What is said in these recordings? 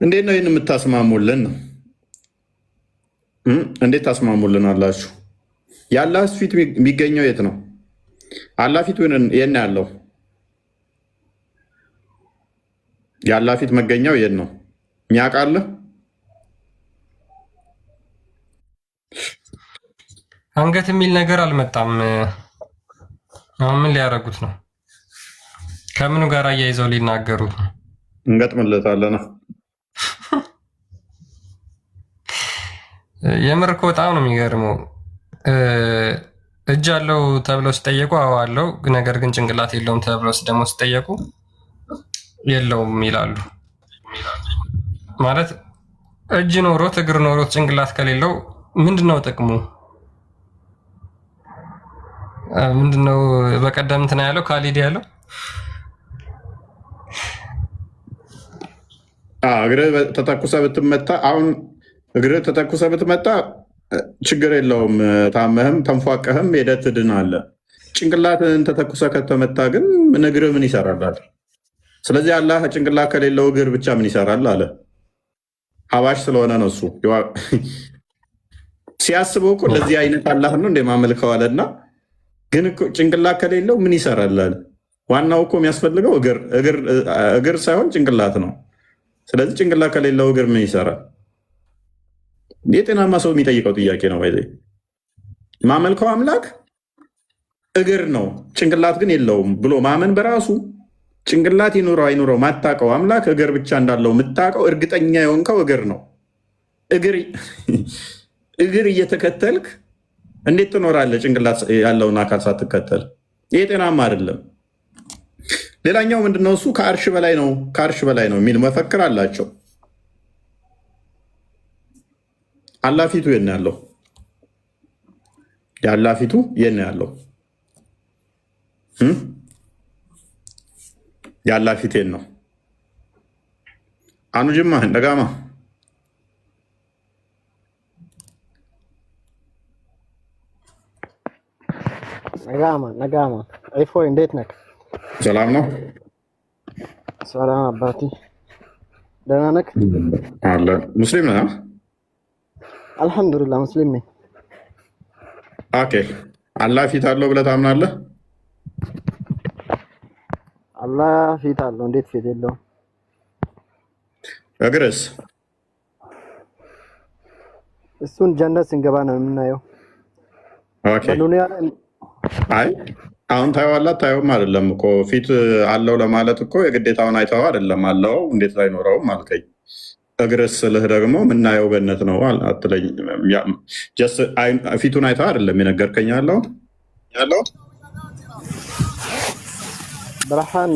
እንዴት ነው ይህን የምታስማሙልን ነው? እንዴት ታስማሙልን አላችሁ? የአላህ ፊት የሚገኘው የት ነው? አላህ ፊት የት ነው ያለው? የአላህ ፊት መገኛው የት ነው? የሚያውቃለህ? አንገት የሚል ነገር አልመጣም። አሁን ምን ሊያደርጉት ነው? ከምኑ ጋር አያይዘው ሊናገሩት ነው? እንገጥምለታለን። የምር እኮ በጣም ነው የሚገርመው። እጅ አለው ተብለው ሲጠየቁ አዎ አለው፣ ነገር ግን ጭንቅላት የለውም ተብለው ደግሞ ሲጠየቁ የለውም ይላሉ። ማለት እጅ ኖሮት እግር ኖሮት ጭንቅላት ከሌለው ምንድነው ጥቅሙ? ምንድነው? በቀደም እንትን ያለው ካሊድ ያለው እግርህ ተተኩሰ ብትመታ አሁን እግርህ ተተኩሰ ብትመታ ችግር የለውም። ታመህም ተንፏቀህም ሄደህ ትድናለህ። ጭንቅላትህን ተተኩሰ ከተመታ ግን እግርህ ምን ይሰራል? ስለዚህ አላህ ጭንቅላት ከሌለው እግር ብቻ ምን ይሰራል አለ። ሀባሽ ስለሆነ ነው እሱ ሲያስበው እኮ ለዚህ አይነት አላህ ነው እንደ ማመልከው አለና፣ ግን ጭንቅላት ከሌለው ምን ይሰራል አለ። ዋናው እኮ የሚያስፈልገው እግር ሳይሆን ጭንቅላት ነው። ስለዚህ ጭንቅላት ከሌለው እግር ምን ይሰራል? የጤናማ ሰው የሚጠይቀው ጥያቄ ነው። ማመልከው አምላክ እግር ነው ጭንቅላት ግን የለውም ብሎ ማመን በራሱ ጭንቅላት ይኑረው አይኑረው ማታቀው አምላክ እግር ብቻ እንዳለው የምታቀው እርግጠኛ የሆንከው እግር ነው። እግር እየተከተልክ እንዴት ትኖራለህ? ጭንቅላት ያለውን አካል ሳትከተል። ይህ ጤናማ አይደለም። ሌላኛው ምንድነው? እሱ ከአርሽ በላይ ነው የሚል መፈክር አላቸው። አላህ ፊቱ የት ነው ያለው? የአላህ ፊቱ የት ነው ያለው? የአላህ ፊት የት ነው? አኑ ጅማ እንደጋማ ነጋማ አይፎይ እንዴት ነህ? ሰላም ነው። ሰላም አባቴ ደህና ነህ? አለ ሙስሊም ነህ? አልሐምዱሊላህ ሙስሊም ነኝ። ኦኬ አላህ ፊት አለው ብለህ ታምናለህ? አላህ ፊት አለው። እንዴት ፊት የለውም? እግርስ? እሱን ጀነት ስንገባ ነው የምናየው። ኦኬ አይ አሁን ታየዋለህ አታየውም አይደለም እኮ ፊት አለው ለማለት እኮ የግዴታውን አይተኸው አይደለም። አለው እንዴት አይኖረውም አልከኝ። እግርስ ስልህ ደግሞ የምናየው ገነት ነው አትለኝ። ፊቱን አይተኸው አይደለም የነገርከኝ ያለው ብርሃን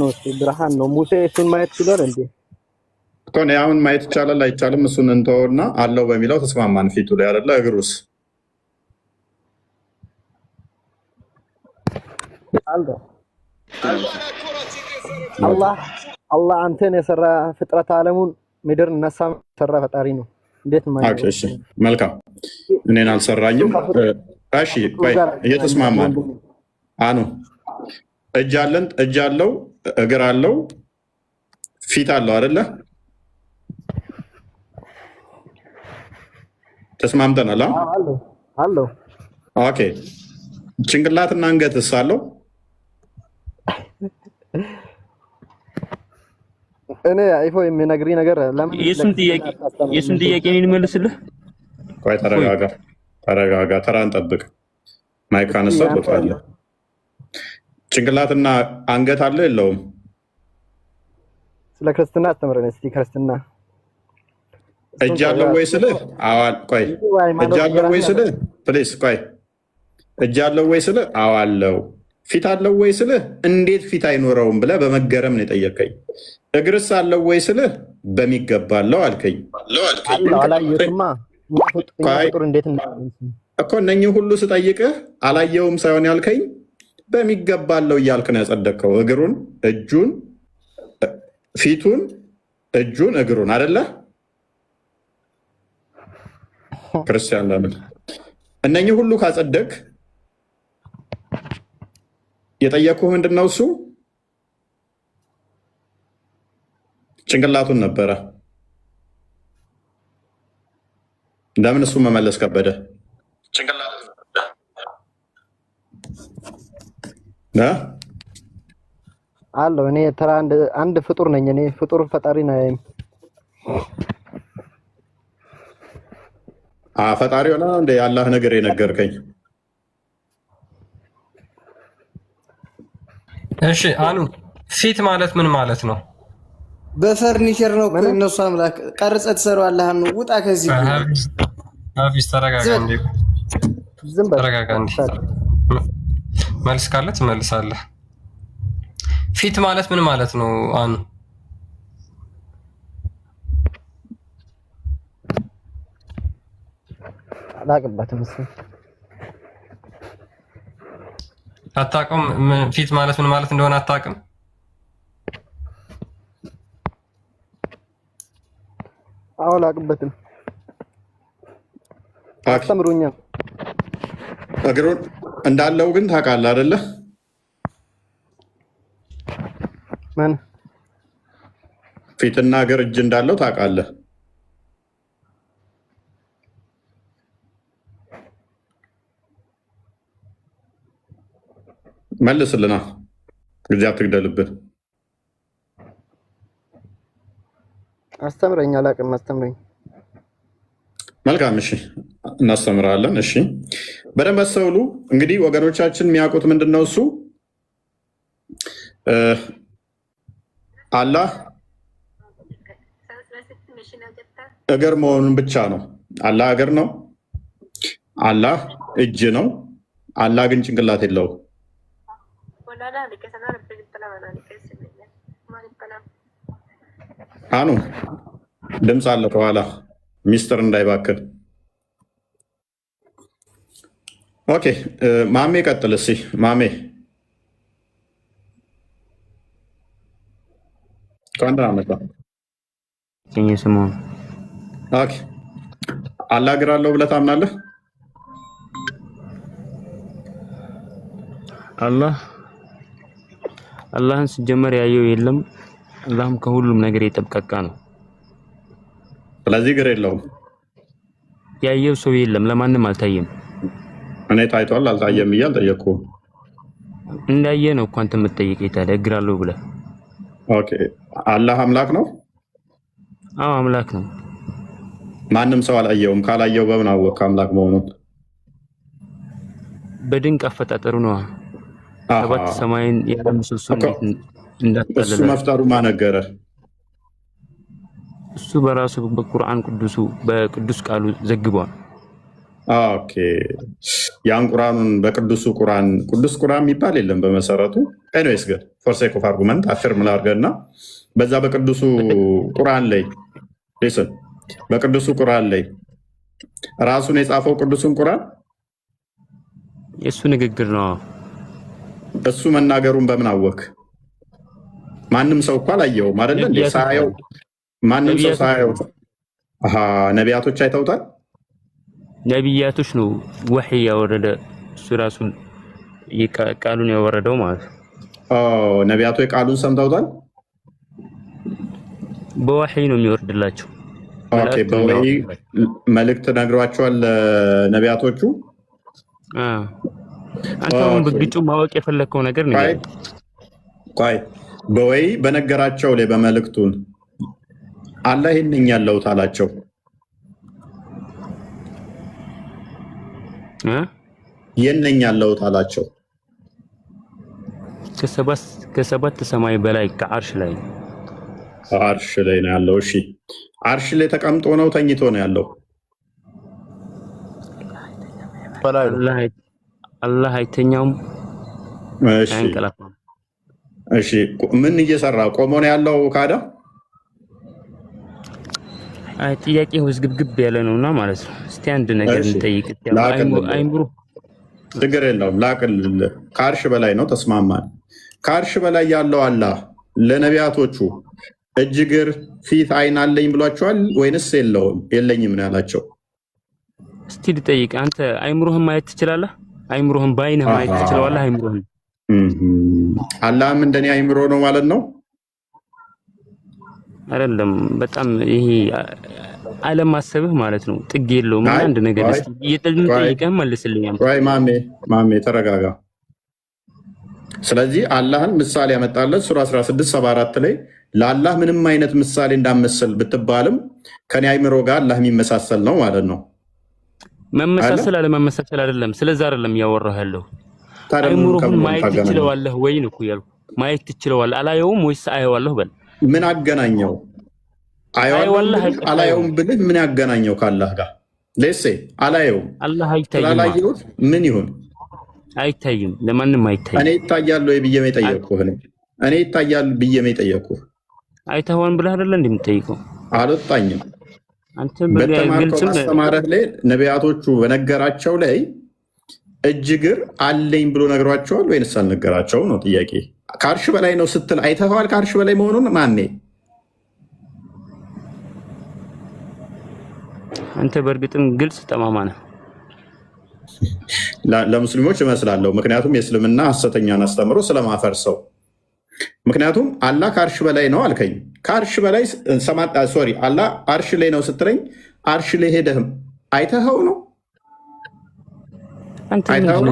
ነው። ሙሴ እሱን ማየት ችሏል እንዴ? እኮ አሁን ማየት ይቻላል አይቻልም? እሱን እንተውና አለው በሚለው ተስማማን። ፊቱ ላይ አይደለ? እግሩስ? አላህ አንተን የሰራ ፍጥረት ዓለሙን ምድር ነሳ ሰራ ፈጣሪ ነው። እንዴት ማለት? እሺ መልካም። እኔን አልሰራኝም። እሺ ቆይ እየተስማማን አኑ እጅ አለው እግር አለው ፊት አለው አይደለ? ተስማምተናል አለው። ኦኬ ጭንቅላትና አንገትስ አለው? እኔ አይፎ የሚነግሪኝ ነገር ለምን የሱን ጥያቄ እኔን መልስልህ። ቆይ ተረጋጋ፣ ተራን ጠብቅ። ማይክ አነሳው ትወጣለህ። ጭንቅላትና አንገት አለው የለውም? ስለ ክርስትና አስተምረን እስቲ። ክርስትና እጅ አለው ወይ ስልህ ቆይ እጅ አለው ወይ ስልህ ፕሊስ ቆይ እጅ አለው ወይ ስልህ አዎ አለው። ፊት አለው ወይ ስልህ እንዴት ፊት አይኖረውም ብለህ በመገረም ነው የጠየቀኝ። እግርስ አለው ወይ ስልህ በሚገባ አለው አልከኝ እኮ። እነኚህ ሁሉ ስጠይቅህ አላየውም ሳይሆን ያልከኝ በሚገባ አለው እያልክ ነው ያጸደቅከው። እግሩን፣ እጁን፣ ፊቱን፣ እጁን፣ እግሩን አይደለ? ክርስቲያን ለምን እነኚህ ሁሉ ካጸደቅ የጠየኩህ ምንድን ነው? እሱ ጭንቅላቱን ነበረ ለምን እሱ መመለስ ከበደ? ጭንቅላት አለው። እኔ ተራ አንድ ፍጡር ነኝ። እኔ ፍጡር ፈጣሪ ነኝ። ፈጣሪ ሆነ እንደ ያላህ ነገር የነገርከኝ። እሺ አኑ ፊት ማለት ምን ማለት ነው? በፈርኒቸር ነው እነሱ አምላክ ቀርጸ ትሰራዋለህ። አኑ ውጣ ከዚህ አፊስ ተረጋጋ እንዴ! ዝም በል ተረጋጋ እንዴ! መልስ ካለ ትመልሳለህ። ፊት ማለት ምን ማለት ነው? አኑ አላቅበትም። አታውቅም? ፊት ማለት ምን ማለት እንደሆነ አታውቅም? አላቅበትም። አስተምሩኛል። እግሩን እንዳለው ግን ታውቃለህ አይደለ? ምን ፊትና እግር እጅ እንዳለው ታውቃለህ? መልስልና ጊዜ አትግደልብን። አስተምረኝ። አላቅም። አስተምረኝ። መልካም እሺ፣ እናስተምራለን። እሺ በደንብ አስተውሉ። እንግዲህ ወገኖቻችን የሚያውቁት ምንድን ነው? እሱ አላህ እግር መሆኑን ብቻ ነው። አላህ እግር ነው። አላህ እጅ ነው። አላህ ግን ጭንቅላት የለውም። አኑ ድምፅ አለ ከኋላ ሚስጥር እንዳይባክን። ኦኬ ማሜ ቀጥል እስኪ ማሜ። ከአንድ አመት አላህ እግር አለው ብለህ ታምናለህ? አላህን ሲጀመር ያየው የለም። አላህም ከሁሉም ነገር የጠብቃቃ ነው። ስለዚህ እግር የለውም። ያየው ሰው የለም፣ ለማንም አልታየም። እኔ ታይቷል አልታየም እያል ጠየቅኩህ። እንዳየ ነው እኮ አንተ የምትጠይቀኝ። ታዲያ እግር አለው ብለህ። ኦኬ አላህ አምላክ ነው? አዎ አምላክ ነው። ማንም ሰው አላየውም። ካላየው በምን አወቅ አምላክ መሆኑን? በድንቅ አፈጣጠሩ ነው። ሰባት ሰማይን ያለ ምሰሶ እንዳትጠለለ እሱ መፍጠሩ ማነገረ? እሱ በራሱ በቁርአን በቅዱስ ቃሉ ዘግቧል። ኦኬ ያን ቁርአኑን በቅዱስ ቁርአን የሚባል የለም በመሰረቱ። ኤኒዌይስ ግን ፎር ሴክ ኦፍ አርጉመንት አፍርም ላድርገና በዛ በቅዱሱ ቁርአን ላይ ሊስን በቅዱሱ ቁርአን ላይ ራሱን የጻፈው ቅዱሱን ቁርአን የእሱ ንግግር ነው። እሱ መናገሩን በምን አወክ? ማንም ሰው እኮ አላየውም አይደለ? ሳያየው ማንም ሰው ሳያየው ነቢያቶች አይተውታል። ነቢያቶች ነው ወህይ ያወረደ እሱ ራሱ ቃሉን ያወረደው ማለት ነው። ነቢያቶች ቃሉን ሰምተውታል። በወህይ ነው የሚወርድላቸው። ኦኬ በወህይ መልእክት ነግሯቸዋል ነቢያቶቹ። አንተ አሁን በግልጹ ማወቅ የፈለከው ነገር ነው። ቆይ በወህይ በነገራቸው ላይ በመልእክቱን አላህ ይሄን ያለውት አላቸው። የነኝ ያለውት አላቸው። ከሰባት ሰማይ በላይ ከአርሽ ላይ ነው ያለው። እሺ አርሽ ላይ ተቀምጦ ነው ተኝቶ ነው ያለው? አላህ አይተኛውም። እሺ ምን እየሰራ ቆሞ ነው ያለው? ካዳ ጥያቄ ውዝግብግብ ያለ ነውና ማለት ነው። እስቲ አንድ ነገር እንጠይቅ። አይምሩ ችግር የለውም ላቅልል። ከአርሽ በላይ ነው ተስማማን። ከአርሽ በላይ ያለው አላህ ለነቢያቶቹ እጅ፣ እግር፣ ፊት፣ አይን አለኝ ብሏቸዋል ወይንስ የለኝም ነው ያላቸው? እስቲ ልጠይቅ። አንተ አይምሮህን ማየት ትችላለህ? አይምሮህን በአይንህ ማየት ትችላለህ? አይምሮህን አላህም እንደኔ አይምሮ ነው ማለት ነው? አይደለም። በጣም ይሄ አለማሰብህ ማለት ነው። ጥግ የለውም። እና አንድ ነገር እስቲ እየጠየቀህ መልስልኝ። ወይ ማሜ ተረጋጋ። ስለዚህ አላህን ምሳሌ ያመጣለት ሱራ 16:74 ላይ ለአላህ ምንም አይነት ምሳሌ እንዳመሰል ብትባልም ከኔ አይምሮ ጋር አላህ የሚመሳሰል ነው ማለት ነው። መመሳሰል አለመመሳሰል አይደለም። ስለዛ አይደለም ያወራህ ያለው። አይምሮህን ማየት ትችለዋለህ ወይ ነው ያልኩህ። ማየት ትችለዋለህ አላየውም ወይስ አየዋለሁ በል። ምን አገናኘው? አላየውም ብልህ ምን ያገናኘው ከአላህ ጋር? ለሴ አላየውም አላህ አይታይም። አላየሁት ምን ይሁን? አይታይም። ለማንም አይታይም። እኔ ይታያል ወይ ብዬ የጠየቅኩህ እኔ ይታያል ብዬ የጠየቅኩህ አይተኸዋን ብለህ አይደለ እንደምትጠይቀው? አልወጣኝም። አንተ በግልጽም አስተማረህ ላይ ነቢያቶቹ በነገራቸው ላይ እጅ እግር አለኝ ብሎ ነግሯቸዋል ወይንስ አልነገራቸውም ነው ጥያቄ። ከአርሽ በላይ ነው ስትል አይተኸዋል? ከአርሽ በላይ መሆኑን ማኔ? አንተ በእርግጥም ግልጽ ጠማማ ነህ። ለሙስሊሞች እመስላለሁ፣ ምክንያቱም የእስልምና ሐሰተኛን አስተምሮ ስለማፈርሰው። ምክንያቱም አላህ ከአርሽ በላይ ነው አልከኝ። ከአርሽ በላይ አላህ አርሽ ላይ ነው ስትለኝ አርሽ ላይ ሄደህም አይተኸው ነው? አንተ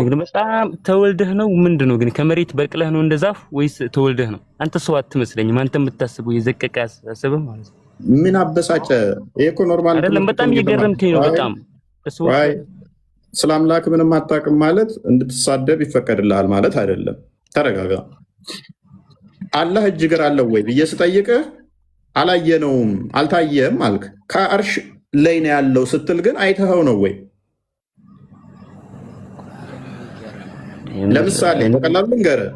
ግን በጣም ተወልደህ ነው ምንድን ነው ግን? ከመሬት በቅለህ ነው እንደ ዛፍ ወይስ ተወልደህ ነው? አንተ ሰው አትመስለኝም። አንተ የምታስበው የዘቀቀ አስተሳሰብ ማለት ነው። ምን አበሳጨ? ይሄ እኮ ኖርማል አይደለም። በጣም እየገረምከኝ ነው። በጣም ስለ አምላክ ምንም አታውቅም ማለት እንድትሳደብ ይፈቀድልሃል ማለት አይደለም። ተረጋጋ። አላህ እጅ እግር አለው ወይ ብዬ ስጠይቅህ አላየነውም አልታየም አልክ። ከአርሽ ላይ ነው ያለው ስትል ግን አይተኸው ነው ወይ? ለምሳሌ በቀላሉ ልንገርህ፣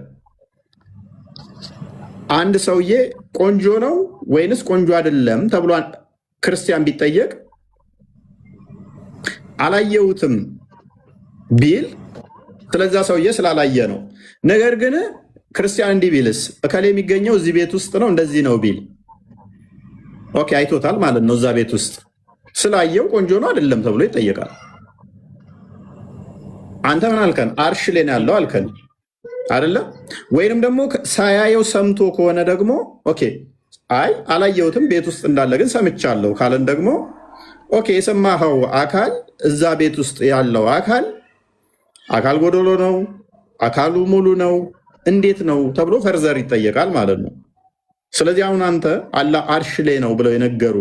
አንድ ሰውዬ ቆንጆ ነው ወይንስ ቆንጆ አይደለም ተብሎ ክርስቲያን ቢጠየቅ አላየሁትም ቢል ስለዛ ሰውዬ ስላላየ ነው። ነገር ግን ክርስቲያን እንዲህ ቢልስ እከሌ የሚገኘው እዚህ ቤት ውስጥ ነው እንደዚህ ነው ቢል ኦኬ አይቶታል ማለት ነው። እዛ ቤት ውስጥ ስላየው ቆንጆ ነው አይደለም ተብሎ ይጠየቃል። አንተ ምን አልከን? አርሽ ላይ ነው ያለው አልከን አይደለም? ወይንም ደግሞ ሳያየው ሰምቶ ከሆነ ደግሞ ኦኬ አይ አላየሁትም ቤት ውስጥ እንዳለ ግን ሰምቻለሁ ካለን ደግሞ ኦኬ የሰማኸው አካል እዛ ቤት ውስጥ ያለው አካል ጎደሎ ነው፣ አካሉ ሙሉ ነው፣ እንዴት ነው ተብሎ ፈርዘር ይጠየቃል ማለት ነው። ስለዚህ አሁን አንተ አላህ አርሽ ላይ ነው ብለው የነገሩ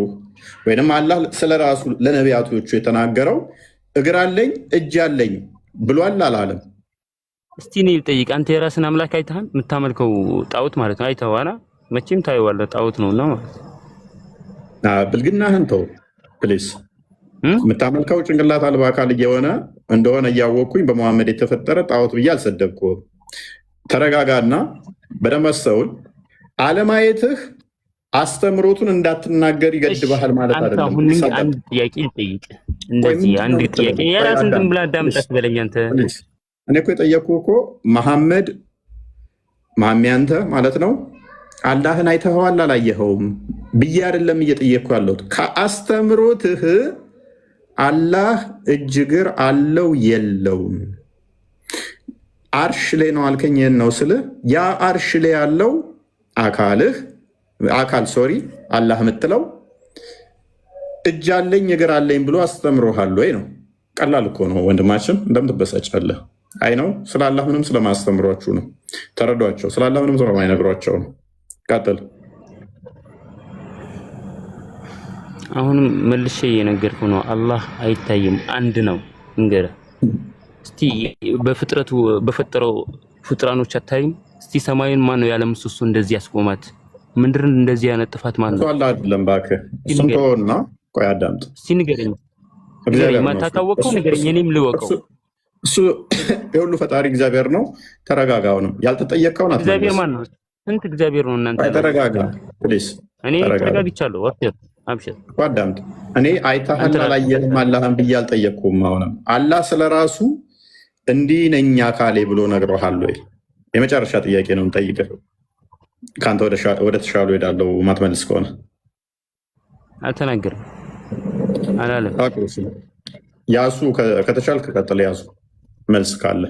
ወይንም አላህ ስለራሱ ለነቢያቶቹ የተናገረው እግር አለኝ እጅ አለኝ ብሏል አላለም? እስቲ እኔ ልጠይቅ። አንተ የራስን አምላክ አይተሃል? የምታመልከው ጣዖት ማለት ነው። አይተዋና መቼም ታየዋለህ። ጣዖት ነውና ማለት ብልግናህን ተው ፕሊስ። የምታመልከው ጭንቅላት አልባ አካል እየሆነ እንደሆነ እያወቅኩኝ በመሐመድ የተፈጠረ ጣዖት ብዬ አልሰደብኩም። ተረጋጋና በደንብ አስተውል። አለማየትህ አስተምሮቱን እንዳትናገር ይገድብሃል ማለት አይደለም። አሁን አንድ ጥያቄ ልጠይቅ። እንደዚህ አንድ ጥያቄ የራስን ዝም ብለህ አዳምጠህ በለኝ። አንተ እኔ እኮ የጠየኩህ እኮ መሐመድ አንተ ማለት ነው አላህን አይተኸዋል አላየኸውም ብዬ አይደለም እየጠየቅኩ ያለሁት። ከአስተምሮትህ አላህ እጅ እግር አለው የለውም አርሽ ላይ ነው አልከኝ። ይህን ነው ስልህ ያ አርሽ ላይ ያለው አላህ የምትለው እጅ አለኝ እግር አለኝ ብሎ አስተምሮሃል ወይ ነው? ቀላል እኮ ነው ወንድማችን፣ እንደምትበሳጫለህ። አይ ነው ስለ አላህ ምንም ስለማስተምሯችሁ ነው። ተረዷቸው። ስለ አላህ ምንም ስለማይነግሯቸው ነው። ቀጥል። አሁንም መልሼ እየነገርኩ ነው። አላህ አይታይም፣ አንድ ነው። እንገረህ እስቲ በፈጠረው ፍጥራኖች አታይም? እስቲ ሰማዩን ማን ነው ያለ ምሰሶ እንደዚህ ያስቆማት? ምንድን እንደዚህ ያነጥፋት ማን ነው? አላህ አይደለም እባክህ። እሱን ተወውና ቆይ አዳምጥ። እስቲ ንገረኝ። ማታውቀው ንገረኝ፣ እኔም ልወቀው። እሱ የሁሉ ፈጣሪ እግዚአብሔር ነው። ተረጋጋው ነው ያልተጠየቀውን አትመልስ። እግዚአብሔር ማን ነው? ስንት እግዚአብሔር ነው እናንተ? ተረጋጋ ፕሊዝ። እኔ ተረጋግቻለሁ። አብሽር አዳምጥ። እኔ አይተሃል አላየህም አላህን ብዬ አልጠየቅኩም። አሁንም አላህ ስለራሱ እንዲህ ነኝ አካሌ ብሎ ነግሮሃል ወይ? የመጨረሻ ጥያቄ ነው የምጠይቅህ። ከአንተ ወደ ተሻሉ ሄዳለው ማትመልስ ከሆነ አልተናገርም አላለም። ያሱ ከተቻልክ ቀጥል። ያሱ መልስ ካለ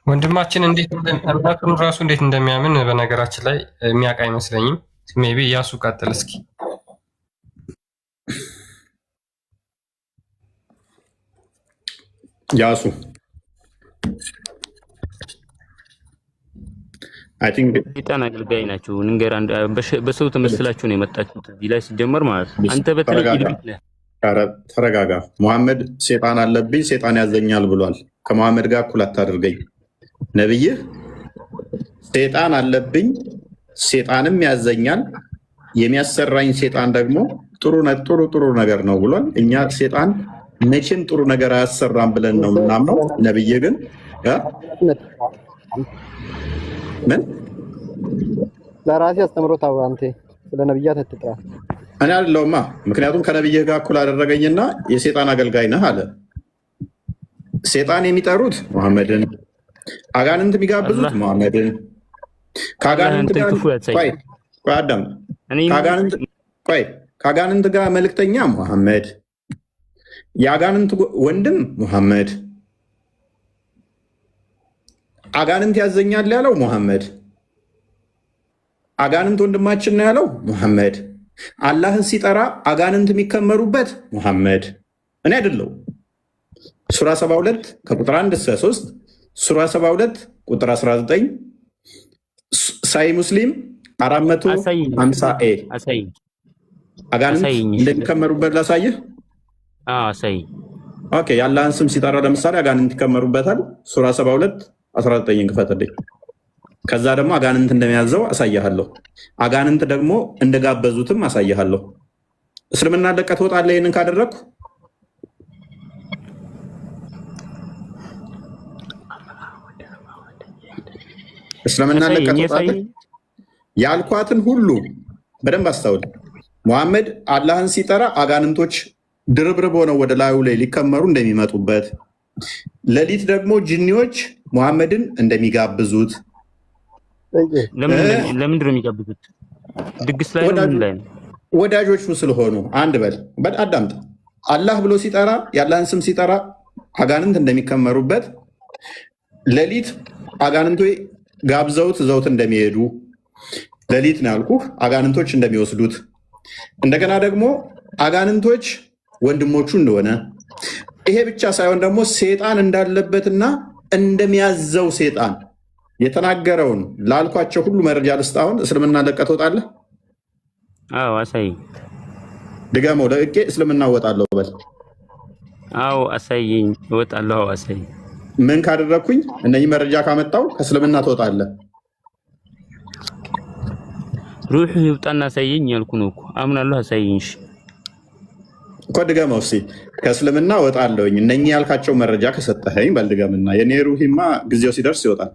ወንድማችን እንዴት አምላክን ራሱ እንዴት እንደሚያምን በነገራችን ላይ የሚያውቅ አይመስለኝም። ሜቢ እያሱ ቀጥል እስኪ። ያሱ አይ ቲንክ ሰይጣን አገልጋይ ናቸው። ንገር በሰው ተመስላችሁ ነው የመጣችሁት እዚህ ላይ ሲጀመር ማለት ነው። አንተ በተለይ ልብት ነህ። ተረጋጋ። መሐመድ ሴጣን አለብኝ ሴጣን ያዘኛል ብሏል። ከመሐመድ ጋር እኩል አታድርገኝ። ነብይህ ሴጣን አለብኝ ሴጣንም ያዘኛል የሚያሰራኝ ሴጣን ደግሞ ጥሩ ነገር ነው ብሏል። እኛ ሴጣን መቼም ጥሩ ነገር አያሰራም ብለን ነው የምናምነው። ነብይህ ግን ምን ለራሴ አስተምሮት አንተ ስለ ነብያት አትጥራ። እኔ አይደለሁማ። ምክንያቱም ከነብይህ ጋር እኩል አደረገኝና የሴጣን አገልጋይ ነህ አለ። ሴጣን የሚጠሩት መሐመድን፣ አጋንንት የሚጋብዙት መሐመድን። ከአጋንንት ጋር መልእክተኛ መሐመድ፣ የአጋንንት ወንድም መሐመድ፣ አጋንንት ያዘኛል ያለው መሐመድ፣ አጋንንት ወንድማችን ነው ያለው መሐመድ፣ አላህን ሲጠራ አጋንንት የሚከመሩበት መሐመድ። እኔ አይደለሁ። ሱራ 72 ከቁጥር 1 እስከ 3፣ ሱራ 72 ቁጥር 19፣ ሳይ ሙስሊም 450 አጋንንት እንደሚከመሩበት ላሳይህ። ኦኬ፣ የአላህን ስም ሲጠራ ለምሳሌ አጋንንት ይከመሩበታል። ሱራ 72 19 ክፈትልኝ። ከዛ ደግሞ አጋንንት እንደሚያዘው አሳያለሁ። አጋንንት ደግሞ እንደጋበዙትም አሳያለሁ። እስልምና ለቀህ ትወጣለህ ይህንን ካደረግኩ? እስልምና ለቀህ ትወጣለህ? ያልኳትን ሁሉ በደንብ አስተውል። ሙሐመድ አላህን ሲጠራ አጋንንቶች ድርብርብ ሆነው ወደ ላዩ ላይ ሊከመሩ እንደሚመጡበት፣ ሌሊት ደግሞ ጅኒዎች ሙሐመድን እንደሚጋብዙት። ለምንድን ነው የሚጋብዙት? ድግስ ላይ ነው? ወዳጆቹ ስለሆኑ። አንድ በል አዳምጥ። አላህ ብሎ ሲጠራ የአላህን ስም ሲጠራ አጋንንት እንደሚከመሩበት፣ ሌሊት አጋንንቶች ጋብዘውት ዘውት እንደሚሄዱ፣ ሌሊት ነው ያልኩህ፣ አጋንንቶች እንደሚወስዱት፣ እንደገና ደግሞ አጋንንቶች ወንድሞቹ እንደሆነ፣ ይሄ ብቻ ሳይሆን ደግሞ ሴጣን እንዳለበትና እንደሚያዘው ሴጣን የተናገረውን ላልኳቸው ሁሉ መረጃ ልስጥ። አሁን እስልምና ለቀህ ትወጣለህ? አዎ አሳይ። ድገመው። ለቄ እስልምና እወጣለሁ በል። አዎ አሳይኝ። እወጣለሁ። አሳይ። ምን ካደረግኩኝ? እነዚህ መረጃ ካመጣው ከእስልምና ትወጣለህ። ሩህ ይውጣና አሳይኝ ያልኩ ነው እኮ። አምናለሁ። አሳይኝ። እሺ እኮ ድገመው እስኪ። ከእስልምና እወጣለሁኝ እነኚህ ያልካቸው መረጃ ከሰጠኸኝ በል ድገምና። የኔ ሩሂማ ጊዜው ሲደርስ ይወጣል።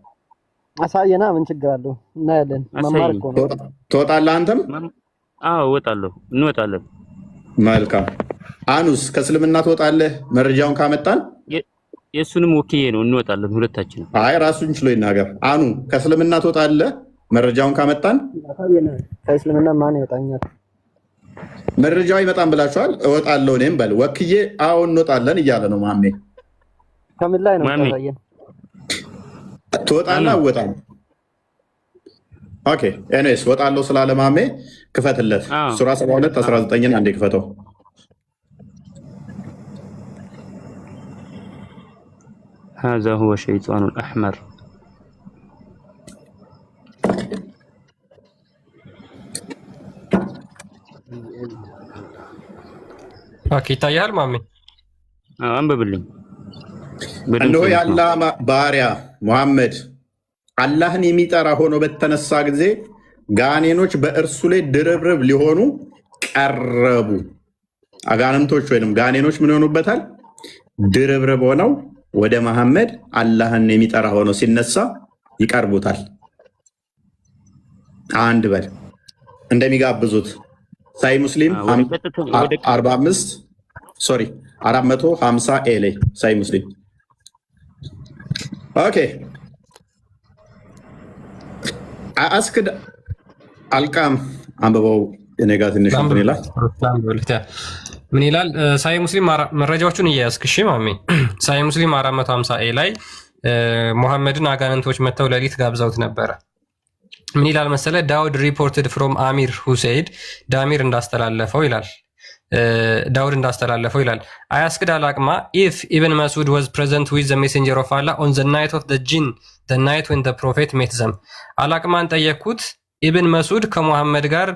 አሳየና። ምን ችግር አለው? እናያለን። መማር እኮ ነው። ትወጣለህ አንተም? አዎ እወጣለሁ። እንወጣለን። መልካም። አኑስ ከእስልምና ትወጣለህ መረጃውን ካመጣን? የእሱንም ወኪዬ ነው። እንወጣለን ሁለታችን። አይ ራሱን ችሎ ይናገር። አኑ ከእስልምና ትወጣለህ መረጃውን ካመጣን? ከእስልምና ማን ይወጣኛል? መረጃው ይመጣን ብላችኋል። እወጣለሁ እኔም በል ወክዬ። አዎ እንወጣለን እያለ ነው ማሜ። ከምን ላይ ነው ታሳየን? ትወጣለህ? አወጣም። ኦኬ ኤኒዌይስ እወጣለሁ ስላለ ማሜ ክፈትለት። ሱራ 72 19ን አንዴ ክፈተው። هذا هو الشيطان الأحمر ይታያል ማሜ? አንብብልኝ። እነሆ የአላህ ባሪያ ሙሐመድ አላህን የሚጠራ ሆኖ በተነሳ ጊዜ ጋኔኖች በእርሱ ላይ ድርብርብ ሊሆኑ ቀረቡ። አጋንንቶች ወይም ጋኔኖች ምን ይሆኑበታል? ድርብርብ ሆነው ወደ መሐመድ አላህን የሚጠራ ሆኖ ሲነሳ ይቀርቡታል። አንድ በል እንደሚጋብዙት ሳይ ሙስሊም 450 ኤ ላይ ሳይ ሙስሊም። ኦኬ አስክድ አልቃም አንብበው። የኔጋ ትንሽ ይላል። ምን ይላል? ሳይ ሙስሊም መረጃዎቹን እያያዝክ እሺ ማሜ። ሳይ ሙስሊም 450 ኤ ላይ ሙሐመድን አጋንንቶች መጥተው ሌሊት ጋብዘውት ነበረ። ምን ይላል መሰለ ዳውድ ሪፖርትድ ፍሮም አሚር ሁሴይድ ዳሚር እንዳስተላለፈው ይላል ዳውድ እንዳስተላለፈው ይላል አያስክድ አላቅማ if Ibn Masud was present with the messenger of Allah on the night of the jinn the night when the prophet met them አላቅማን ጠየቅኩት ኢብን መስዑድ ከሙሐመድ ጋር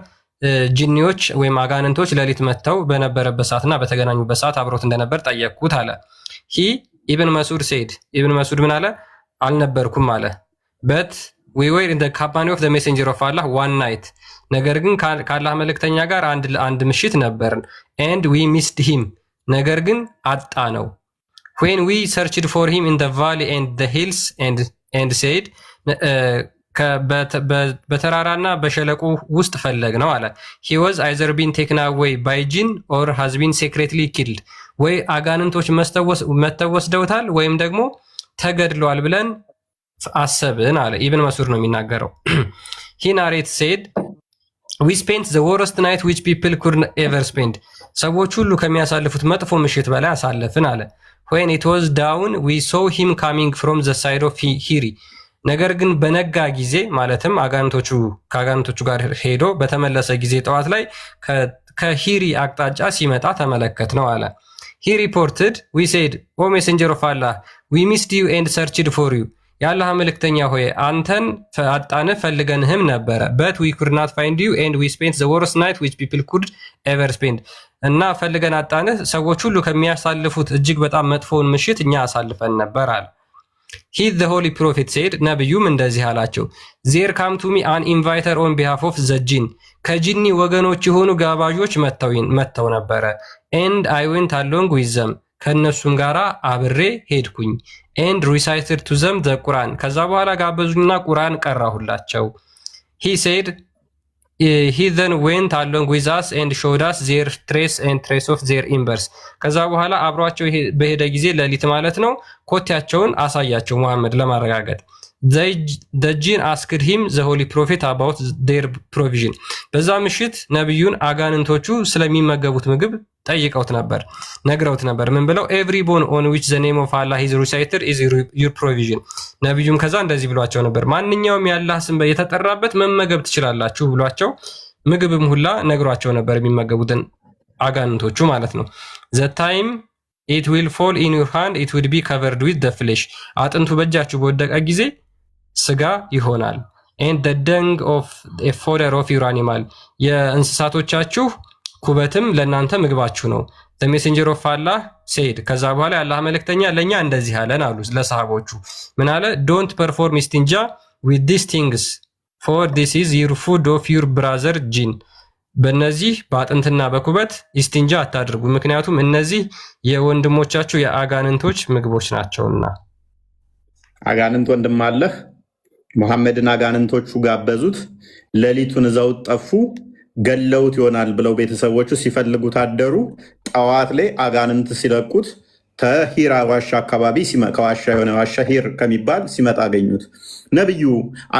ጂኒዎች ወይም አጋንንቶች ሌሊት መተው በነበረበት ሰዓትና በተገናኙበት ሰዓት አብሮት እንደነበር ጠየቅኩት አለ ኢብን መስዑድ said ኢብን መስዑድ ምን አለ አልነበርኩም አለ but we were in the company of the messenger of Allah one night ነገር ግን ከአላህ መልእክተኛ ጋር አንድ ምሽት ነበርን and we missed him ነገር ግን አጣ ነው when we searched for him in the valley and the hills and said በተራራና በሸለቆ ውስጥ ፈለግ ነው አለ he was either been taken away by jinn or has been secretly killed ወይ አጋንንቶች መተወስደውታል ወይም ደግሞ ተገድሏል ብለን አሰብን አለ ኢብን መስዑድ ነው የሚናገረው he narrates said we spent the worst night which people could ever spend ሰዎች ሁሉ ከሚያሳልፉት መጥፎ ምሽት በላይ አሳለፍን አለ when it was down we saw him coming from the side of Hiri ነገር ግን በነጋ ጊዜ ማለትም ከአጋንንቶቹ ጋር ሄዶ በተመለሰ ጊዜ ጠዋት ላይ ከሂሪ አቅጣጫ ሲመጣ ተመለከት ነው አለ he reported we said o messenger of Allah we missed you and searched for you ያላህ መልእክተኛ ሆይ አንተን አጣን ፈልገንህም ነበር but we could not find you and we spent the worst night which people could ever spend እና ፈልገን አጣን ሰዎች ሁሉ ከሚያሳልፉት እጅግ በጣም መጥፎውን ምሽት እኛ አሳልፈን ነበር አለ he the holy prophet said ነብዩም እንደዚህ አላቸው there come to me an inviter on behalf of the jinn ከጂኒ ወገኖች የሆኑ ጋባዦች መተው ነበር and I went along with them ከነሱም ጋራ አብሬ ሄድኩኝ and recited to them the Quran ከዛ በኋላ ጋበዙኝና ቁርአን ቀራሁላቸው he said he then went along with us and showed us their trace of their embers ከዛ በኋላ አብሯቸው በሄደ ጊዜ ለሊት ማለት ነው ኮቴያቸውን አሳያቸው መሐመድ ለማረጋገጥ the jinn asked him the holy prophet about their provision በዛ ምሽት ነብዩን አጋንንቶቹ ስለሚመገቡት ምግብ ጠይቀውት ነበር ነግረውት ነበር ምን ብለው every bone on which the name of Allah is recited is your provision ነብዩም ከዛ እንደዚህ ብሏቸው ነበር ማንኛውም ያላህ ስም የተጠራበት መመገብ ትችላላችሁ ብሏቸው ምግብም ሁላ ነግሯቸው ነበር የሚመገቡትን አጋንንቶቹ ማለት ነው the time it will fall in your hand it will be covered with the flesh አጥንቱ በእጃችሁ በወደቀ ጊዜ ስጋ ይሆናል and the dung of a fodder of your animal የእንስሳቶቻችሁ ኩበትም ለናንተ ምግባችሁ ነው the messenger of Allah said ከዛ በኋላ ያላህ መልእክተኛ ለኛ እንደዚህ አለን አሉ ለሰሃቦቹ ምን አለ don't perform istinja with these things for this is your food of your brother jinn በእነዚህ በአጥንትና በኩበት ኢስቲንጃ አታድርጉ ምክንያቱም እነዚህ የወንድሞቻችሁ የአጋንንቶች ምግቦች ናቸውና አጋንንት ወንድም አለህ መሐመድን አጋንንቶቹ ጋበዙት ሌሊቱን እዛው ጠፉ ገለውት ይሆናል ብለው ቤተሰቦቹ ሲፈልጉት አደሩ ጠዋት ላይ አጋንንት ሲለቁት ተሂራ ዋሻ አካባቢ ከዋሻ የሆነ ዋሻ ሂር ከሚባል ሲመጣ አገኙት ነብዩ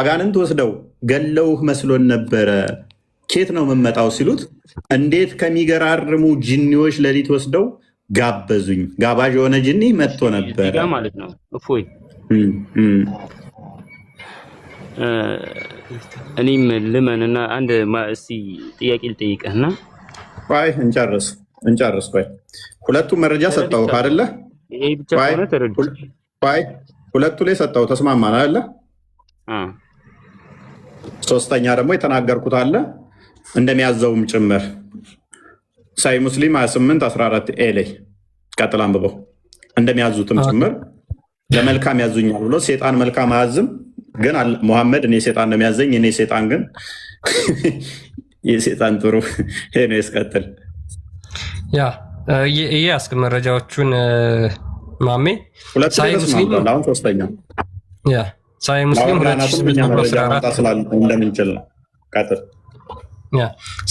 አጋንንት ወስደው ገለውህ መስሎን ነበረ ኬት ነው መመጣው ሲሉት እንዴት ከሚገራርሙ ጂኒዎች ሌሊት ወስደው ጋበዙኝ ጋባዥ የሆነ ጂኒ መጥቶ ነበር ያ ማለት ነው እፎይ እኔም ልመንና አንድ ማእሲ ጥያቄ ልጠይቅህና ቆይ እንጨርስ ቆይ ሁለቱ መረጃ ሰጣው አይደለ ይሄ ብቻ ሆነ ተረዱ ቆይ ሁለቱ ላይ ሰጣው ተስማማና አይደለ ሶስተኛ ደግሞ የተናገርኩት አለ እንደሚያዘውም ጭምር ሳይ ሙስሊም 28:14 ኤ ላይ ቀጥል አንብበው እንደሚያዙትም ጭምር ለመልካም ያዙኛል ብሎ ሰይጣን መልካም አያዝም ግን መሐመድ እኔ ሰይጣን እንደሚያዘኝ እኔ ሰይጣን ግን የሰይጣን ጥሩ ሄኖ ይስቀጥል ያ ያስክ መረጃዎቹን ማሜ ሳይ ሙስሊም አሁን ሶስተኛ ያ ሳይ ሙስሊም 2814 እንደምንችል ቀጥል ያ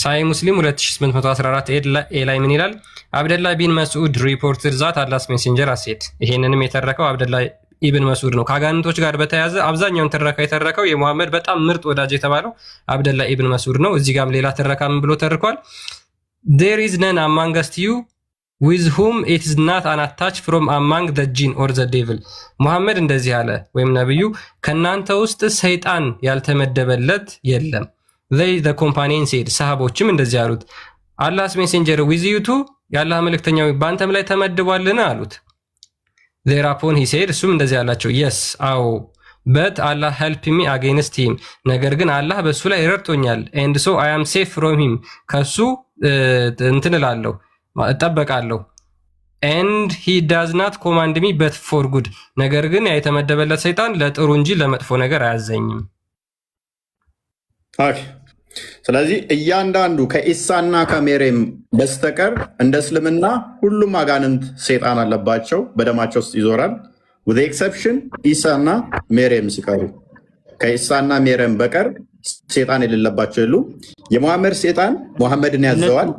ሳይ ሙስሊም 2814 ኤ ላይ ምን ይላል አብደላ ቢን መስዑድ ሪፖርትድ ዛት አላስ ሜሴንጀር አሴት ይሄንንም የተረከው አብደላ ኢብን መስዑድ ነው ካጋንንቶች ጋር በተያያዘ አብዛኛውን ተረካ የተረከው የሙሐመድ በጣም ምርጥ ወዳጅ የተባለው አብደላ ኢብን መስዑድ ነው እዚህ ጋርም ሌላ ተረካ ምን ብሎ ተርኳል there is none amongst you with whom it is not an attach from among the jinn or the devil ሙሐመድ እንደዚህ አለ ወይም ነብዩ ከናንተ ውስጥ ሰይጣን ያልተመደበለት የለም they the companion said ሰሃቦችም እንደዚህ አሉት Allah's messenger with you too ያላህ መልእክተኛው ባንተም ላይ ተመድቧልና አሉት thereupon he said እሱም እንደዚህ አላቸው yes አዎ but Allah help me against him ነገር ግን አላህ በሱ ላይ ረድቶኛል and so I am safe from him ከሱ እንትን እላለሁ እጠበቃለሁ and he does not command me but for good ነገር ግን የተመደበለት ሰይጣን ለጥሩ እንጂ ለመጥፎ ነገር አያዘኝም ኦኬ ስለዚህ እያንዳንዱ ከኢሳና ከሜሪም በስተቀር እንደ እስልምና ሁሉም አጋንንት ሰይጣን አለባቸው በደማቸው ውስጥ ይዞራል with the exception ኢሳና ሜሪም ሲቀሩ ከኢሳና ሜሪም በቀር ሰይጣን የሌለባቸው የሉ የሙሐመድ ሰይጣን ሙሐመድን ያዘዋል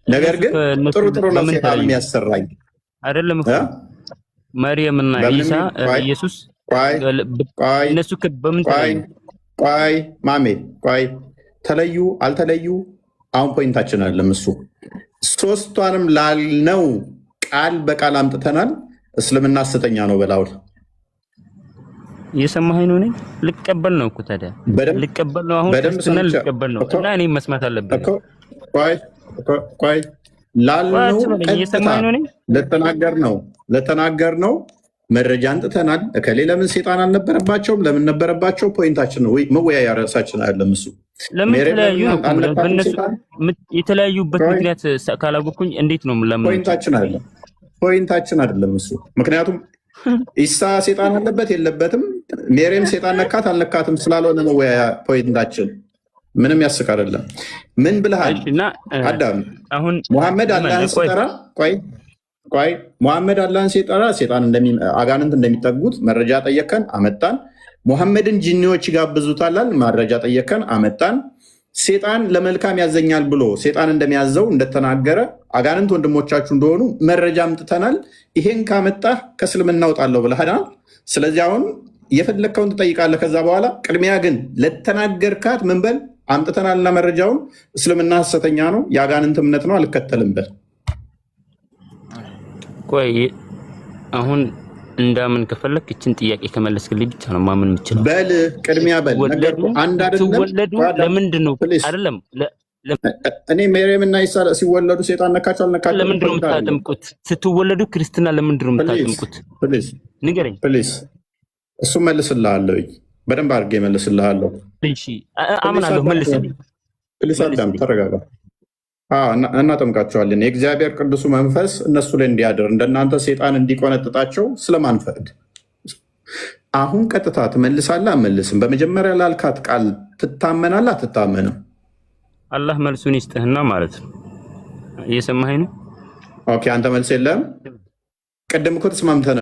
ነገር ግን ጥሩ ነው ሰይጣን የሚያሰራኝ አይደለም እኮ ማርያምና ኢሳ ኢየሱስ እነሱ በምን ቆይ ማሜ ቆይ ተለዩ አልተለዩ አሁን ፖይንታችን አይደለም እሱ ሶስቷንም ላልነው ቃል በቃል አምጥተናል እስልምና ሐሰተኛ ነው በላውል እየሰማኸኝ ነው ነኝ ልቀበል ነው እኮ ታዲያ ልቀበል ነው አሁን ክርስትና ልቀበል ነው እና እኔ መስማት አለብኝ እኮ ቆይ ላልነው ለተናገር ነው መረጃ አንጥተናል እከሌ ለምን ሰይጣን አልነበረባቸውም ለምን ነበረባቸው ፖይንታችን ነው መወያያ ራሳችን አይደለም እሱ ለምን ተለያዩ ነው በእነሱ የተለያዩበት ምክንያት ካላወቅኩኝ እንዴት ነው ለምን ፖይንታችን አይደለም እሱ ምክንያቱም ኢሳ ሰይጣን አለበት የለበትም ሜሪም ሰይጣን ነካት አልነካትም ስላልሆነ መወያያ ፖይንታችን ምንም ያስቅ አይደለም ምን ብለሃል አዳም አሁን ሙሐመድ አላህን ሲጠራ ቆይ ሙሐመድ አላህን ሲጠራ ሰይጣን አጋንንት እንደሚጠጉት መረጃ ጠየከን አመጣን ሙሐመድን ጂኒዎች ይጋብዙታል መረጃ ጠየከን አመጣን ሰይጣን ለመልካም ያዘኛል ብሎ ሰይጣን እንደሚያዘው እንደተናገረ አጋንንት ወንድሞቻችሁ እንደሆኑ መረጃ አምጥተናል ይሄን ካመጣ ከእስልምና ወጣለሁ ብለሃል ስለዚህ አሁን የፈለከውን ትጠይቃለህ ከዛ በኋላ ቅድሚያ ግን ለተናገርካት ምን በል አምጥተናልና መረጃውን እስልምና ሐሰተኛ ነው የአጋንንት እምነት ነው አልከተልም በል ቆይ አሁን እንዳምን ከፈለክ እቺን ጥያቄ ከመለስክልኝ ብቻ ነው ማምን የምችለው በል ቅድሚያ በል ነገር አንድ አይደለም ለምንድን ነው አይደለም እኔ ሜሪም እና ኢሳ ሲወለዱ ሰይጣን ነካቸው አልነካቸው ለምንድን ነው የምታጠምቁት ስትወለዱ ክርስትና ለምንድን ነው የምታጠምቁት ንገረኝ ፕሊዝ እሱ መልስልሃለሁ በደንብ አድርጌ መልስልሃለሁ እሺ አምናለሁ መልስልኝ ፕሊዝ አዳም ተረጋጋ እናጠምቃቸዋለን የእግዚአብሔር ቅዱሱ መንፈስ እነሱ ላይ እንዲያድር እንደናንተ ሰይጣን እንዲቆነጥጣቸው ስለማንፈቅድ አሁን ቀጥታ ትመልሳለህ አመልስም በመጀመሪያ ላልካት ቃል ትታመናለህ አትታመንም አላህ መልሱን ይስጥህና ማለት ነው እየሰማኸኝ ነው ኦኬ አንተ መልስ የለም ቀደም እኮ ተስማምተናል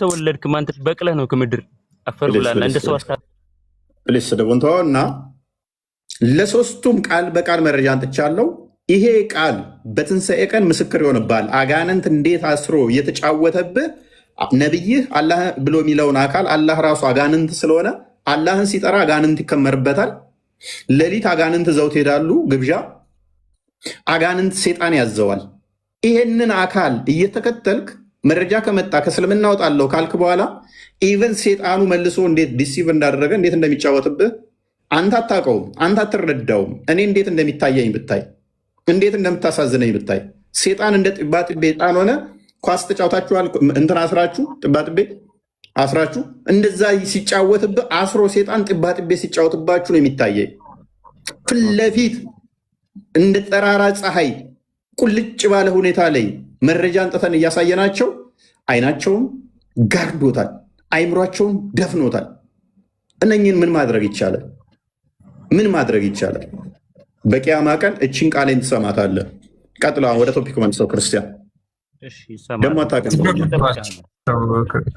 ተወለድክ ማንተ በቅለህ ነው ከምድር አፈር ብላና እንደ ሰው አስታ ፕሊስ ደውንተውና ለሶስቱም ቃል በቃል መረጃ አንጥቻለሁ ይሄ ቃል በትንሣኤ ቀን ምስክር ይሆንባል አጋንንት እንዴት አስሮ እየተጫወተብህ ነብይህ አላህ ብሎ የሚለውን አካል አላህ ራሱ አጋንንት ስለሆነ አላህን ሲጠራ አጋንንት ይከመርበታል ሌሊት አጋንንት ዘውት ሄዳሉ ግብዣ አጋንንት ሰይጣን ያዘዋል ይሄንን አካል እየተከተልክ መረጃ ከመጣ ከእስልምና ወጣለሁ ካልክ በኋላ ኢቨን ሰይጣኑ መልሶ እንዴት ዲሲቭ እንዳደረገ እንዴት እንደሚጫወትብህ አንተ አታውቀውም አንተ አትረዳውም እኔ እንዴት እንደሚታየኝ ብታይ እንዴት እንደምታሳዝነኝ ብታይ ሰይጣን እንደ ጥባጥቤ ጣን ሆነ ኳስ ተጫውታችኋል እንትን አስራችሁ ጥባጥቤ አስራችሁ እንደዛ ሲጫወትብህ አስሮ ሰይጣን ጥባጥቤ ሲጫወትባችሁ ነው የሚታየኝ ፊት ለፊት እንደ ጠራራ ፀሐይ ቁልጭ ባለ ሁኔታ ላይ መረጃ አንጥተን እያሳየናቸው አይናቸውን ጋርዶታል አይምሯቸውን ደፍኖታል እነኝን ምን ማድረግ ይቻላል በቂያማ ቀን እቺን ቃሌን ትሰማታለህ ቀጥለው ወደ ቶፒክ መልሰው ክርስቲያን ደግሞ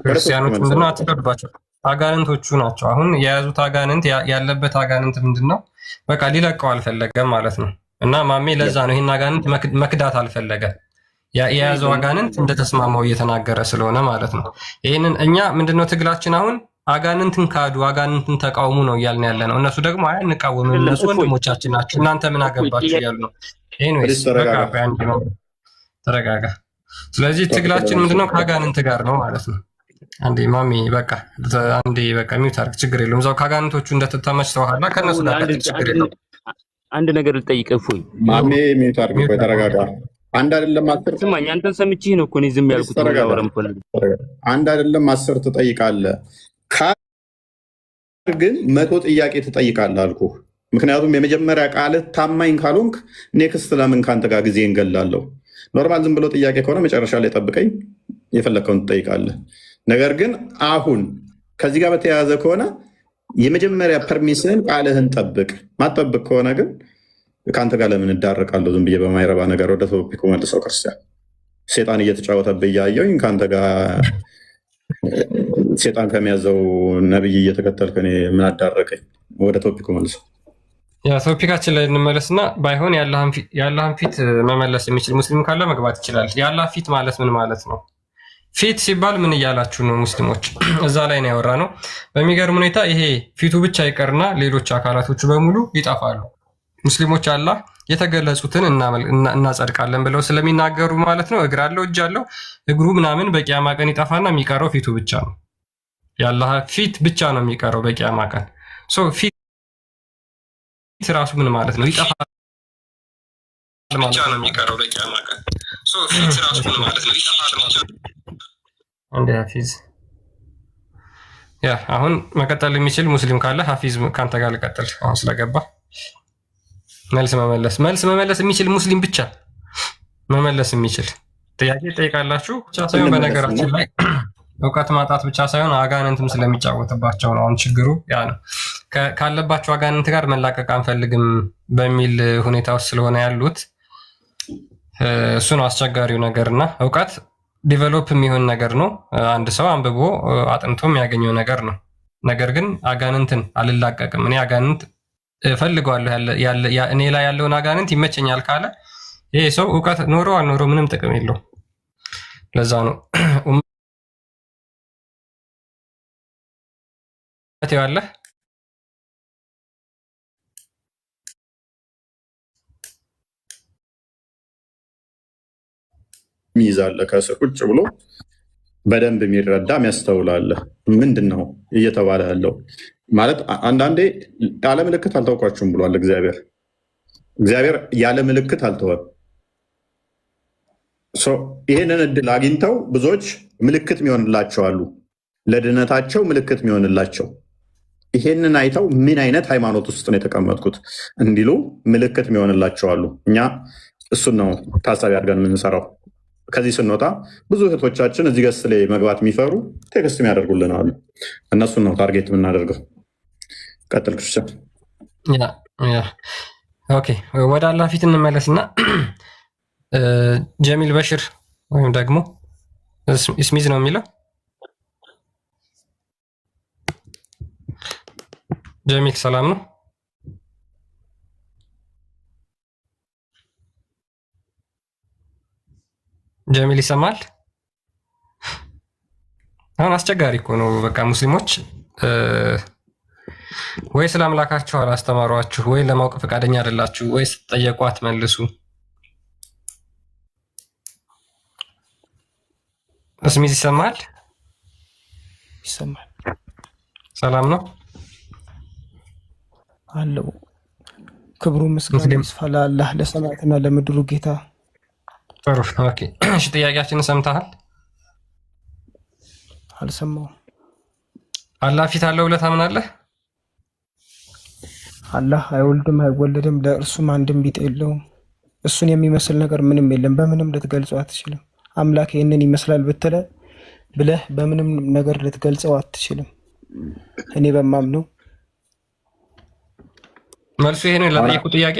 ክርስቲያኖች ምንድነው አትፈርዱባቸው አጋንንቶቹ ናቸው አሁን የያዙት አጋንንት ያለበት አጋንንት ምንድነው በቃ ሊለቀው አልፈለገም ማለት ነው እና ማሜ ለዛ ነው ይሄን አጋንንት መክዳት አልፈለገ የያዘው አጋንንት እንደተስማማው እየተናገረ ስለሆነ ማለት ነው ይሄንን እኛ ምንድነው ትግላችን አሁን አጋንንትን ካዱ፣ አጋንንትን ተቃውሙ ነው እያልን ያለ ነው። እነሱ ደግሞ አይ እንቃወምም፣ እነሱ ወንድሞቻችን ናቸው፣ እናንተ ምን አገባችሁ እያሉ ነው። ኤኒዌይስ በቃ ተረጋጋ። ስለዚህ ትግላችን ምንድነው? ከአጋንንት ጋር ነው ማለት ነው። አንዴ ማሚ በቃ ሚውት አድርግ፣ ችግር የለውም። እዛው ከአጋንንቶቹ እንደተመችተዋልና ከነሱ ጋር ችግር የለውም። አንድ ነገር ልጠይቅህ እፎይ። ማሚ ሚውት አድርግ፣ ቆይ ተረጋጋ። አንድ አይደለም 10 ስማኝ፣ አንተን ሰምቼህ ነው እኮ እኔ ዝም ያልኩት። አንድ አይደለም 10 ትጠይቃለህ፣ ግን 100 ጥያቄ ትጠይቃለህ አልኩህ። ምክንያቱም የመጀመሪያ ቃልህ ታማኝ ካልሆንክ ኔክስት ለምን ከአንተ ጋር ጊዜ እንገላለሁ። ኖርማል ዝም ብሎ ጥያቄ ከሆነ መጨረሻ ላይ ጠብቀኝ፣ የፈለግከውን ትጠይቃለህ። ነገር ግን አሁን ከዚህ ጋር በተያያዘ ከሆነ የመጀመሪያ ፐርሚስን ቃልህን ጠብቅ። ማጠብቅ ከሆነ ግን ከአንተ ጋር ለምን እዳረቃለሁ? ዝም ብዬ በማይረባ ነገር ወደ ቶፒኩ መልሰው። ክርስቲያን ሴጣን እየተጫወተብህ እያየሁኝ ከአንተ ጋር ሴጣን ከሚያዘው ነብይ እየተከተልክ እኔ ምን አዳረቀኝ? ወደ ቶፒኩ መልሰው። ያ ቶፒካችን ላይ እንመለስና ባይሆን የአላህን ፊት መመለስ የሚችል ሙስሊም ካለ መግባት ይችላል። የአላህ ፊት ማለት ምን ማለት ነው? ፊት ሲባል ምን እያላችሁ ነው ሙስሊሞች? እዛ ላይ ነው ያወራ ነው። በሚገርም ሁኔታ ይሄ ፊቱ ብቻ ይቀርና ሌሎች አካላቶቹ በሙሉ ይጠፋሉ። ሙስሊሞች አላህ የተገለጹትን እናጸድቃለን ብለው ስለሚናገሩ ማለት ነው። እግር አለው፣ እጅ አለው። እግሩ ምናምን በቂያማ ቀን ይጠፋና የሚቀረው ፊቱ ብቻ ነው። የአላህ ፊት ብቻ ነው የሚቀረው በቂያማ ቀን። ፊት ራሱ ምን ማለት ነው? ይጠፋል ማለት ነው የሚቀረው በቂያማ ቀን። ፊት ራሱ ምን ማለት ነው? ይጠፋል ማለት ነው። አንዴ ሐፊዝ አሁን መቀጠል የሚችል ሙስሊም ካለ ሐፊዝ ካንተ ጋር ልቀጥል። አሁን ስለገባ መልስ መመለስ የሚችል ሙስሊም ብቻ መመለስ የሚችል ጥያቄ ጠይቃላችሁ ብቻ ሳይሆን በነገራችን ላይ እውቀት ማጣት ብቻ ሳይሆን አጋንንትም ስለሚጫወትባቸው ነው። አሁን ችግሩ ያ ነው። ካለባቸው አጋንንት ጋር መላቀቅ አንፈልግም በሚል ሁኔታ ውስጥ ስለሆነ ያሉት እሱ ነው አስቸጋሪው ነገርና እውቀት ዲቨሎፕ የሚሆን ነገር ነው። አንድ ሰው አንብቦ አጥንቶ የሚያገኘው ነገር ነው። ነገር ግን አጋንንትን አልላቀቅም፣ እኔ አጋንንት እፈልገዋለሁ፣ እኔ ላይ ያለውን አጋንንት ይመቸኛል ካለ ይሄ ሰው እውቀት ኖሮ አልኖሮ ምንም ጥቅም የለው። ለዛ ነው ያለ ሚይዛለ ከስር ቁጭ ብሎ በደንብ የሚረዳ የሚያስተውላለ። ምንድን ነው እየተባለ ያለው ማለት? አንዳንዴ ያለ ምልክት አልተውኳችሁም ብሏል እግዚአብሔር። እግዚአብሔር ያለ ምልክት አልተወም። ይህንን እድል አግኝተው ብዙዎች ምልክት የሚሆንላቸው አሉ፣ ለድነታቸው ምልክት የሚሆንላቸው። ይሄንን አይተው ምን አይነት ሃይማኖት ውስጥ ነው የተቀመጥኩት እንዲሉ ምልክት የሚሆንላቸው አሉ። እኛ እሱን ነው ታሳቢ አድርገን የምንሰራው። ከዚህ ስንወጣ ብዙ እህቶቻችን እዚህ ገስ ላይ መግባት የሚፈሩ ቴክስት የሚያደርጉልን አሉ። እነሱን ነው ታርጌት የምናደርገው። ቀጥል ክርስቲያን። ኦኬ፣ ወደ አላህ ፊት እንመለስና ጀሚል በሽር ወይም ደግሞ እስሚዝ ነው የሚለው ጀሚል ሰላም ነው? ጀሚል ይሰማል? አሁን አስቸጋሪ እኮ ነው። በቃ ሙስሊሞች ወይ ስለ አምላካችሁ አላስተማሯችሁ፣ ወይ ለማወቅ ፈቃደኛ አይደላችሁ፣ ወይ ስትጠየቁ አትመልሱ። እስሚዝ ይሰማል? ይሰማል። ሰላም ነው አለው። ክብሩ ምስጋና ይስፋ ለአላህ ለሰማያትና ለምድሩ ጌታ። ጥሩ ኦኬ። እሺ ጥያቄያችንን ሰምተሃል? አልሰማውም። አላህ ፊት አለው ብለህ ታምናለህ? አላህ አይወልድም አይወለድም፣ ለእርሱም አንድም ቢጤ የለውም። እሱን የሚመስል ነገር ምንም የለም፣ በምንም ልትገልጸው አትችልም። አምላክ ይህንን ይመስላል ብለህ በምንም ነገር ልትገልጸው አትችልም። እኔ በማምነው መልሱ ይሄ ነው ለጠየቁ ጥያቄ።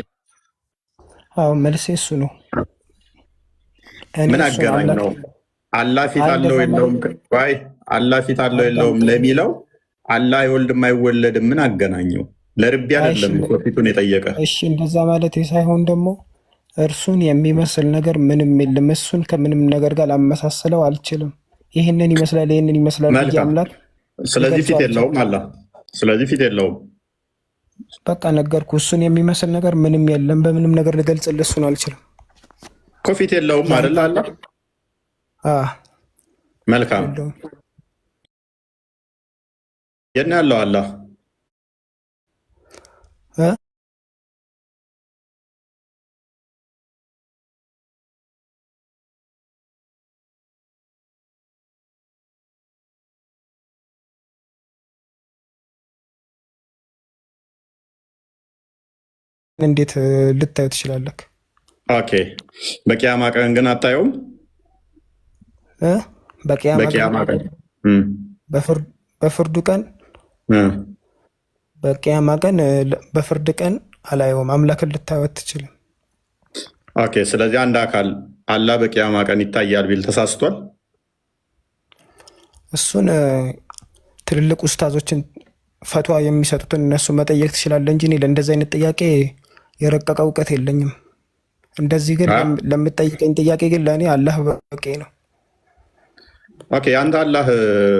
አዎ መልሴ እሱ ነው። ምን አገናኝ ነው አላህ ፊት አለው የለውም? ወይ አላህ ፊት አለው የለውም ለሚለው አላህ አይወልድም አይወለድም ምን አገናኘው? ለርቢ አይደለም ፊቱን የጠየቀ። እሺ እንደዛ ማለት ሳይሆን ደግሞ እርሱን የሚመስል ነገር ምንም የለም። እሱን ከምንም ነገር ጋር ላመሳሰለው አልችልም። ይህንን ይመስላል ይህንን ይመስላል ብዬ አምላክ ስለዚህ ፊት የለውም አለ። ስለዚህ ፊት የለውም። በቃ ነገርኩ። እሱን የሚመስል ነገር ምንም የለም። በምንም ነገር ልገልጽልህ እሱን አልችልም እኮ ፊት የለውም አይደል? አለ። መልካም። የት ነው ያለው? አላህ እንዴት ልታዩ ትችላለህ? ኦኬ። በቂያማ ቀን ግን አታየውም? በቂያማ ቀን በፍርዱ ቀን በቂያማ ቀን በፍርድ ቀን አላየውም። አምላክን ልታዩ አትችልም። ኦኬ። ስለዚህ አንድ አካል አላህ በቂያማ ቀን ይታያል ቢል ተሳስቷል? እሱን ትልልቅ ኡስታዞችን ፈትዋ የሚሰጡትን እነሱ መጠየቅ ትችላለህ እንጂ እኔ ለእንደዚህ አይነት ጥያቄ የረቀቀ እውቀት የለኝም። እንደዚህ ግን ለምጠይቀኝ ጥያቄ ግን ለእኔ አላህ በቂ ነው። ኦኬ። አንተ አላህ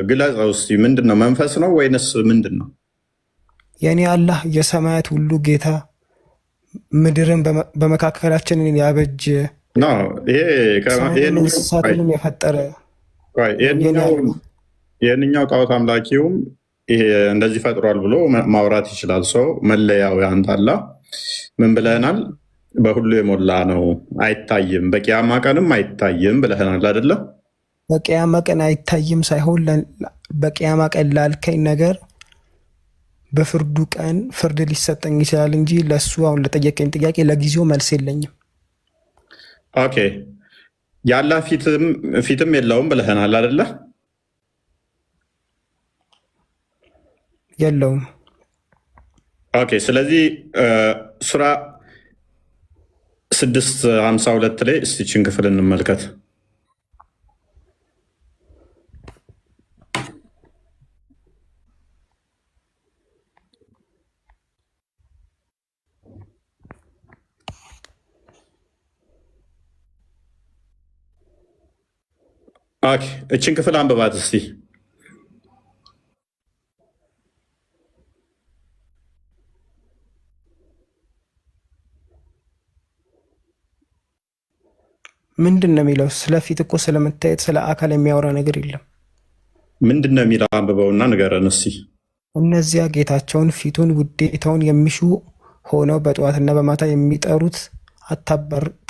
ግለጸው እስኪ። ምንድን ነው? መንፈስ ነው ወይንስ ምንድን ነው? የእኔ አላህ የሰማያት ሁሉ ጌታ፣ ምድርን በመካከላችን ያበጀ፣ እንስሳትንም የፈጠረ ይህንኛው ጣዖት አምላኪውም ይሄ እንደዚህ ፈጥሯል ብሎ ማውራት ይችላል። ሰው መለያው አንተ አላህ ምን ብለህናል? በሁሉ የሞላ ነው፣ አይታይም፣ በቂያማ ቀንም አይታይም ብለህናል አይደለ? በቂያማ ቀን አይታይም ሳይሆን በቂያማ ቀን ላልከኝ ነገር በፍርዱ ቀን ፍርድ ሊሰጠኝ ይችላል እንጂ ለሱ አሁን ለጠየቀኝ ጥያቄ ለጊዜው መልስ የለኝም። ኦኬ። የአላህ ፊትም የለውም ብለህናል አይደለ? የለውም። ኦኬ። ስለዚህ ሱራ 652 ላይ እስቲ ይህችን ክፍል እንመልከት። ኦኬ። እችን ክፍል አንብባት እስቲ። ምንድን ነው የሚለው? ስለፊት እኮ ስለመታየት ስለ አካል የሚያወራ ነገር የለም። ምንድን ነው የሚለው? አንብበውና ንገረን እስቲ። እነዚያ ጌታቸውን ፊቱን ውዴታውን የሚሹ ሆነው በጠዋትና በማታ የሚጠሩት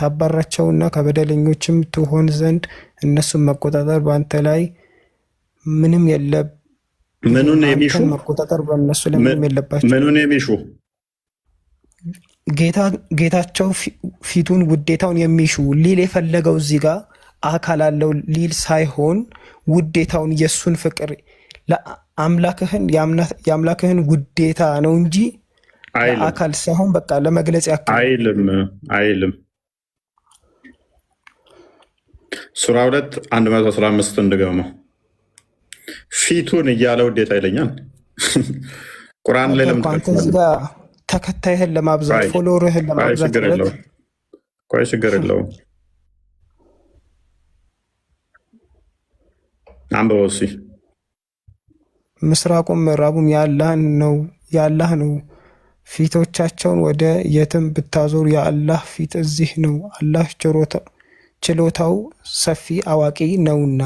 ታባራቸውና ከበደለኞችም ትሆን ዘንድ እነሱን መቆጣጠር በአንተ ላይ ምንም የለም። ምኑን የሚሹ? መቆጣጠር በእነሱ ላይ ምንም የለባቸው። ምኑን የሚሹ? ጌታቸው ፊቱን ውዴታውን የሚሹ ሊል የፈለገው እዚህ ጋር አካል አለው ሊል ሳይሆን ውዴታውን የእሱን ፍቅር የአምላክህን ውዴታ ነው እንጂ አካል ሳይሆን በቃ ለመግለጽ ያክል አይልም። ሱራ 2 115 እንድገመው። ፊቱን እያለ ውዴታ ይለኛል። ቁርአን ላይ ተከታይህን ለማብዛት ፎሎወርህን ለማብዛት ቆይ ችግር የለውም። አንብበው እስኪ። ምስራቁም ምዕራቡም የአላህ ነው። ፊቶቻቸውን ወደ የትም ብታዞር የአላህ ፊት እዚህ ነው። አላህ ችሎታው ሰፊ አዋቂ ነውና።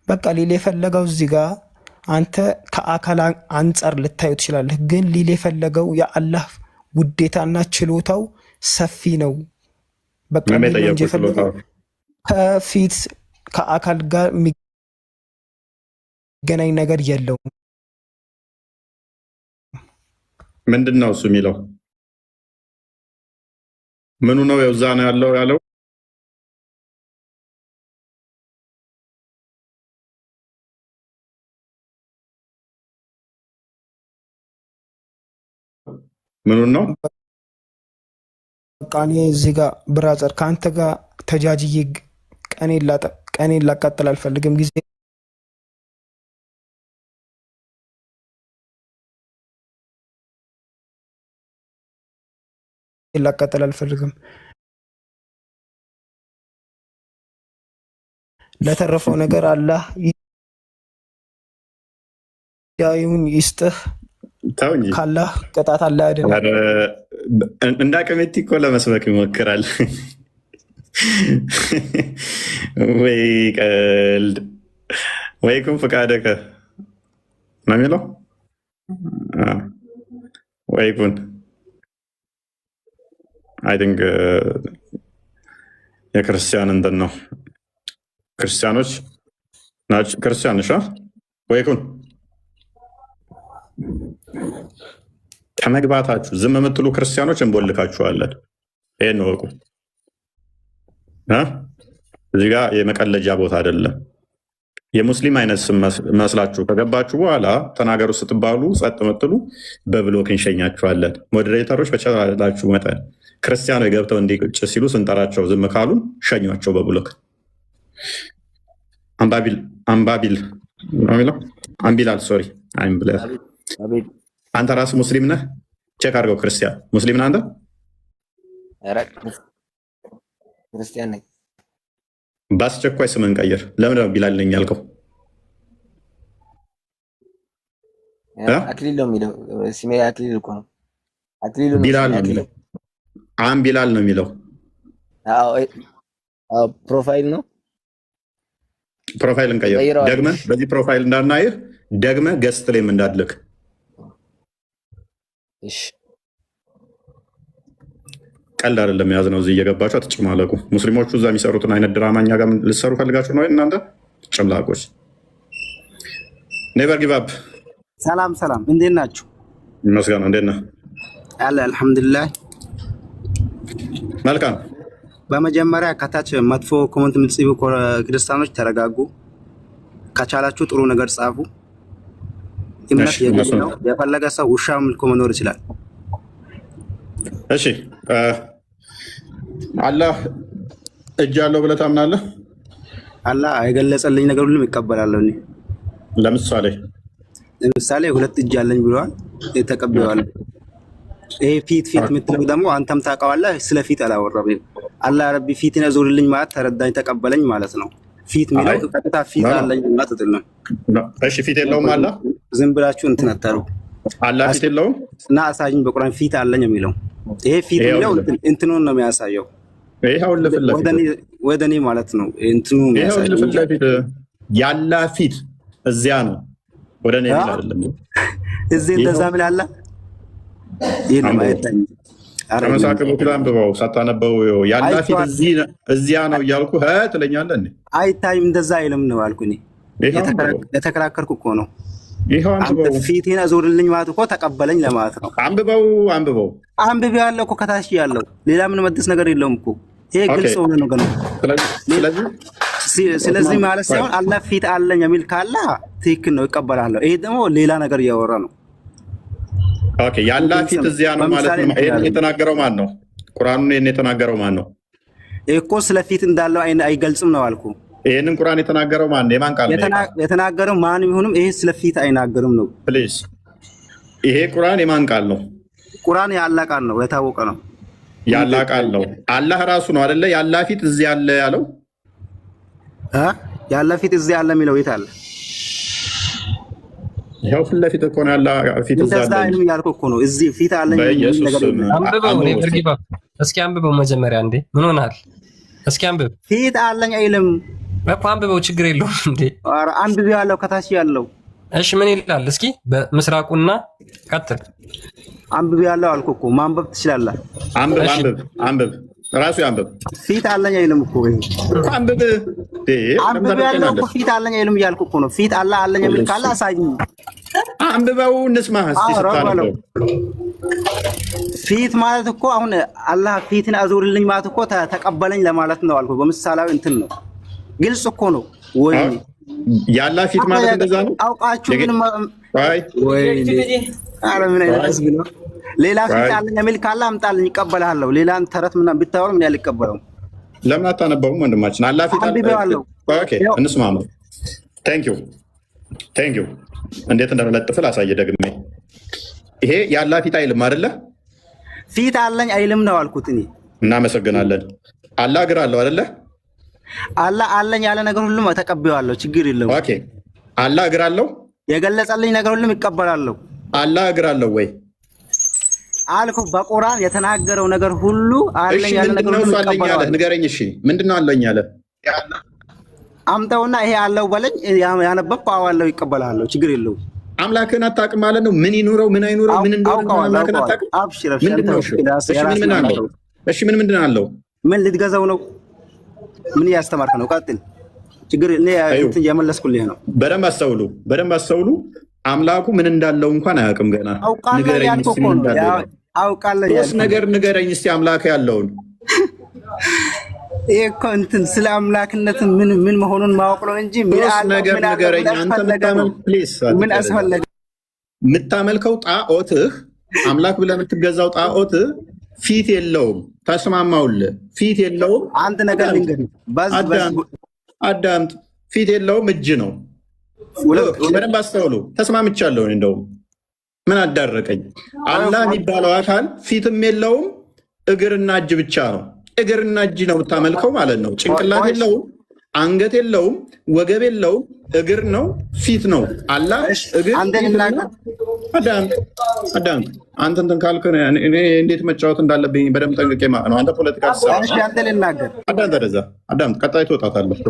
በቃ ሊል የፈለገው እዚህ ጋር አንተ ከአካል አንጻር ልታዩ ትችላለህ፣ ግን ሊል የፈለገው የአላህ ውዴታና ችሎታው ሰፊ ነው። በቃ ከፊት ከአካል ጋር የሚገናኝ ነገር የለውም። ምንድን ነው እሱ የሚለው? ምኑ ነው የውዛ ነው ያለው? ምኑን ነው? በቃ እኔ እዚህ ጋር ብራዘር ከአንተ ጋር ተጃጅዬ ቀኔን ላቃጥል አልፈልግም። ጊዜ ላቃጥል አልፈልግም። ለተረፈው ነገር አላህ ሂዳያውን ይስጥህ። ተው እንጂ ካላህ ቅጣት አላህ አይደለም። እንደ አቅሜቲ እኮ ለመስበክ ይሞክራል። ወይ ቀልድ ወይ ኩን ፈቃደከ ነው የሚለው ወይ ኩን አይ ቲንክ የክርስቲያን እንትን ነው። ክርስቲያኖች ናቸው። ክርስቲያኖች ወይ ኩን ከመግባታችሁ ዝም የምትሉ ክርስቲያኖች እንቦልካችኋለን። ይሄን ወቁ። እዚህ ጋር የመቀለጃ ቦታ አይደለም። የሙስሊም አይነት ስም መስላችሁ ከገባችሁ በኋላ ተናገሩ ስትባሉ ጸጥ ምትሉ በብሎክ እንሸኛችኋለን። ሞዴሬተሮች በቻላችሁ መጠን ክርስቲያኖች ገብተው እንዲጭ ሲሉ ስንጠራቸው ዝም ካሉን ሸኟቸው በብሎክ። አምባቢል ነው የሚለው አምቢላል ሶሪ አንተ ራስህ ሙስሊም ነህ? ቼክ አድርገው። ክርስቲያን ሙስሊም ነህ አንተ? ክርስቲያን ነኝ። በአስቸኳይ ስምን ቀይር። ለምን ነው ቢላል ነኝ ያልከው? አክሊል ነው የሚለው ስሜ አክሊል እኮ ነው። አክሊል ነው ቢላል ነው የሚለው ቢላል ነው የሚለው። ፕሮፋይል ነው። ፕሮፋይልን ቀይር። ደግመህ በዚህ ፕሮፋይል እንዳናይህ ደግመህ ገስት ላይም እንዳትልክ። እሺ ቀልድ አይደለም የያዝነው። እዚህ እየገባችሁ አትጨማለቁ። ሙስሊሞቹ እዛ የሚሰሩትን አይነት ድራማ እኛ ጋር ልትሰሩ ፈልጋችሁ ነው እናንተ ጭምላቆች። ኔቨር ጊቭ አፕ። ሰላም ሰላም፣ እንዴት ናችሁ? ይመስገን። እንዴት ነህ? አለ አልሐምዱሊላህ። መልካም። በመጀመሪያ ከታች መጥፎ ኮመንት የምትጽፉ ክርስቲያኖች ተረጋጉ። ከቻላችሁ ጥሩ ነገር ጻፉ። እምነት የግል ነው። የፈለገ ሰው ውሻ ምልኮ መኖር ይችላል። እሺ አላህ እጅ አለው ብለህ ታምናለህ? አላህ የገለጸልኝ ነገር ሁሉም ይቀበላለሁ። እኔ ለምሳሌ ሁለት እጅ አለኝ ብለዋል፣ ተቀብለዋለሁ። ይሄ ፊት የምትለው ደግሞ አንተም ታውቀዋለህ። ስለ ፊት አላወራም። አላህ ረቢ ፊትን ያዞርልኝ ማለት ተረዳኝ፣ ተቀበለኝ ማለት ነው። ፊት የሚለው ቀጥታ ፊት አለኝ ማለት አይደለም። እሺ ፊት የለውም አላህ? ዝም ብላችሁ እንትን አታሩ። አላህ ፊት የለውም እና አሳይኝ በቁርአን ፊት አለኝ የሚለው ይሄ ፊት የሚለው እንትኑን ነው የሚያሳየው። ይሄው ወደ እኔ ማለት ነው እንትኑ የሚያሳየው። ያላህ ፊት እዚያ ነው፣ ወደ እኔ አይደለም። እዚህ እንደዛ ምን አለ? ይሄ ነው አይታኝ። ተመሳከሩ አንብበው ሳታነበው ያላህ ፊት እዚያ ነው እያልኩ ትለኛለህ እንዴ? አይታይም እንደዛ አይልም ነው አልኩኝ። የተከራከርኩ እኮ ነው። አንተ ፊቴን አዞርልኝ ማለት እኮ ተቀበለኝ ለማለት ነው። አንብቤ ያለው እኮ ከታች ያለው ሌላ ምን መድስ ነገር የለውም እኮ። ይሄ ግልጽ ሆነ ነገር ነው። ስለዚህ ማለት ሳይሆን አላህ ፊት አለኝ የሚል ካለ ትክክል ነው፣ እቀበላለሁ። ይሄ ደግሞ ሌላ ነገር እያወራ ነው። ኦኬ ያላህ ፊት እዚያ ነው ማለት ነው። ይሄን የተናገረው ማን ነው? ቁርአኑን ይሄን የተናገረው ማን ነው? እኮ ስለ ፊት እንዳለው አይገልጽም ነው አልኩ። ይሄንን ቁርአን የተናገረው ማን ነው? የማን ቃል ነው የተናገረው? ማንም ይሁንም ይሄ ስለ ፊት አይናገርም ነው። ፕሊዝ ይሄ ቁርአን የማን ቃል ነው? ቁርአን የአላህ ቃል ነው፣ የታወቀ ነው። የአላህ ቃል ነው። አላህ ራሱ ነው አይደለ? የአላህ ፊት እዚህ አለ ያለው የአላህ ፊት እዚህ አለ የሚለው የት አለ? ይሄው ፊት ለፊት እኮ ነው ያላህ ፊት እዚህ አለ ያልኩህ እኮ ነው። እዚህ ፊት አለ አንብበው። ኔቨር ጊቭ አፕ። እስኪ አንብበው መጀመሪያ። እንዴ ምን ሆናል? እስኪ አንብብ። ፊት አለኝ አይልም እኮ አንብበው፣ ችግር የለውም እንዴ። ኧረ አንብቤ ያለው ከታች ያለው። እሺ ምን ይላል? እስኪ በምስራቁና ቀጥል። አንብቤ ያለው አልኩህ እኮ ማንበብ ትችላለህ። አንብብ ራሱ አንብብ። ፊት አለኝ አይልም እኮ ይሄ አንብብ። አንብቤ ያለው እኮ ፊት አለኝ አይልም እያልኩህ እኮ ነው። ፊት አለኝ የሚል ካለ አሳይኝ። አንብበው እንስማህ እስቲ ስታነበው። ፊት ማለት እኮ አሁን አላህ ፊትን አዞርልኝ ማለት እኮ ተቀበለኝ ለማለት ነው አልኩህ። በምሳሌያዊ እንትን ነው፣ ግልጽ እኮ ነው። ወይ ያላህ ፊት ማለት እንደዛ ነው። አውቃችሁ ግን ወይ አረ ምን አይነት ህዝብ ነው? ሌላ ፊት አለኝ የሚል ካለ አምጣልኝ፣ ይቀበልሃለሁ። ሌላን ተረት ምናምን ብታወር ምን ያህል ይቀበለው? ለምን አታነበውም ወንድማችን? አላህ ፊት አለ። ኦኬ እንስማማ። ቴንክ ዩ እንዴት እንደምለጥፍ ላሳየህ ደግሜ። ይሄ ያላህ ፊት አይልም አይደለ? ፊት አለኝ አይልም ነው አልኩት እኔ። እናመሰግናለን። አላህ እግር አለው አይደለ? አላህ አለኝ ያለ ነገር ሁሉም ተቀበላለሁ፣ ችግር የለውም። ኦኬ አላህ እግር አለው? የገለጸልኝ ነገር ሁሉም ይቀበላለሁ። አላህ እግር አለው ወይ አልኩ። በቁርአን የተናገረው ነገር ሁሉ አለኝ ያለ ነገር ሁሉ ይቀበላለሁ። ንገረኝ። እሺ ምንድነው አለኝ ያለ? አምጣውና ይሄ አለው በለኝ፣ ያነበብኩ አዋለው ይቀበላለሁ፣ ችግር የለውም። አምላክህን አታውቅም ማለት ነው? ምን ይኑረው ምን አይኑረው ምን እንደሆነ አምላክህን አታውቅም? ምንድነው? እሺ ምን ምንድን አለው? ምን ልትገዛው ነው? ምን እያስተማርክ ነው? ቀጥል። ችግር እኔ እየመለስኩልህ ነው። በደንብ አስተውሉ። አምላኩ ምን እንዳለው እንኳን አያውቅም ገና። አውቃለሁ። ሶስት ነገር ንገረኝ እስቲ አምላክ ያለውን። ይሄ እኮ እንትን ስለ አምላክነት ምን መሆኑን ማወቅ ነው እንጂ ሶስት ነገር ንገረኝ። አንተ ምን አስፈለገ? የምታመልከው ጣዖትህ አምላክ ብለህ የምትገዛው ጣዖትህ ፊት የለውም። ተስማማውልህ? ፊት የለውም። አንድ ነገር ልንገርህ፣ አዳምጥ። ፊት የለውም፣ እጅ ነው። በደንብ አስተውሉ። ተስማምቻለሁ። እንደውም ምን አዳረቀኝ? አላህ የሚባለው አካል ፊትም የለውም፣ እግርና እጅ ብቻ ነው። እግርና እጅ ነው የምታመልከው ማለት ነው። ጭንቅላት የለውም፣ አንገት የለውም፣ ወገብ የለውም፣ እግር ነው፣ ፊት ነው። አላህ እግር። አዳምጥ። አንተ እንትን ካልክ እኔ እንዴት መጫወት እንዳለብኝ በደንብ ጠንቅቄ ማለት ነው። አንተ ፖለቲካ አዳምጥ። ቀጣይ ትወጣታለህ።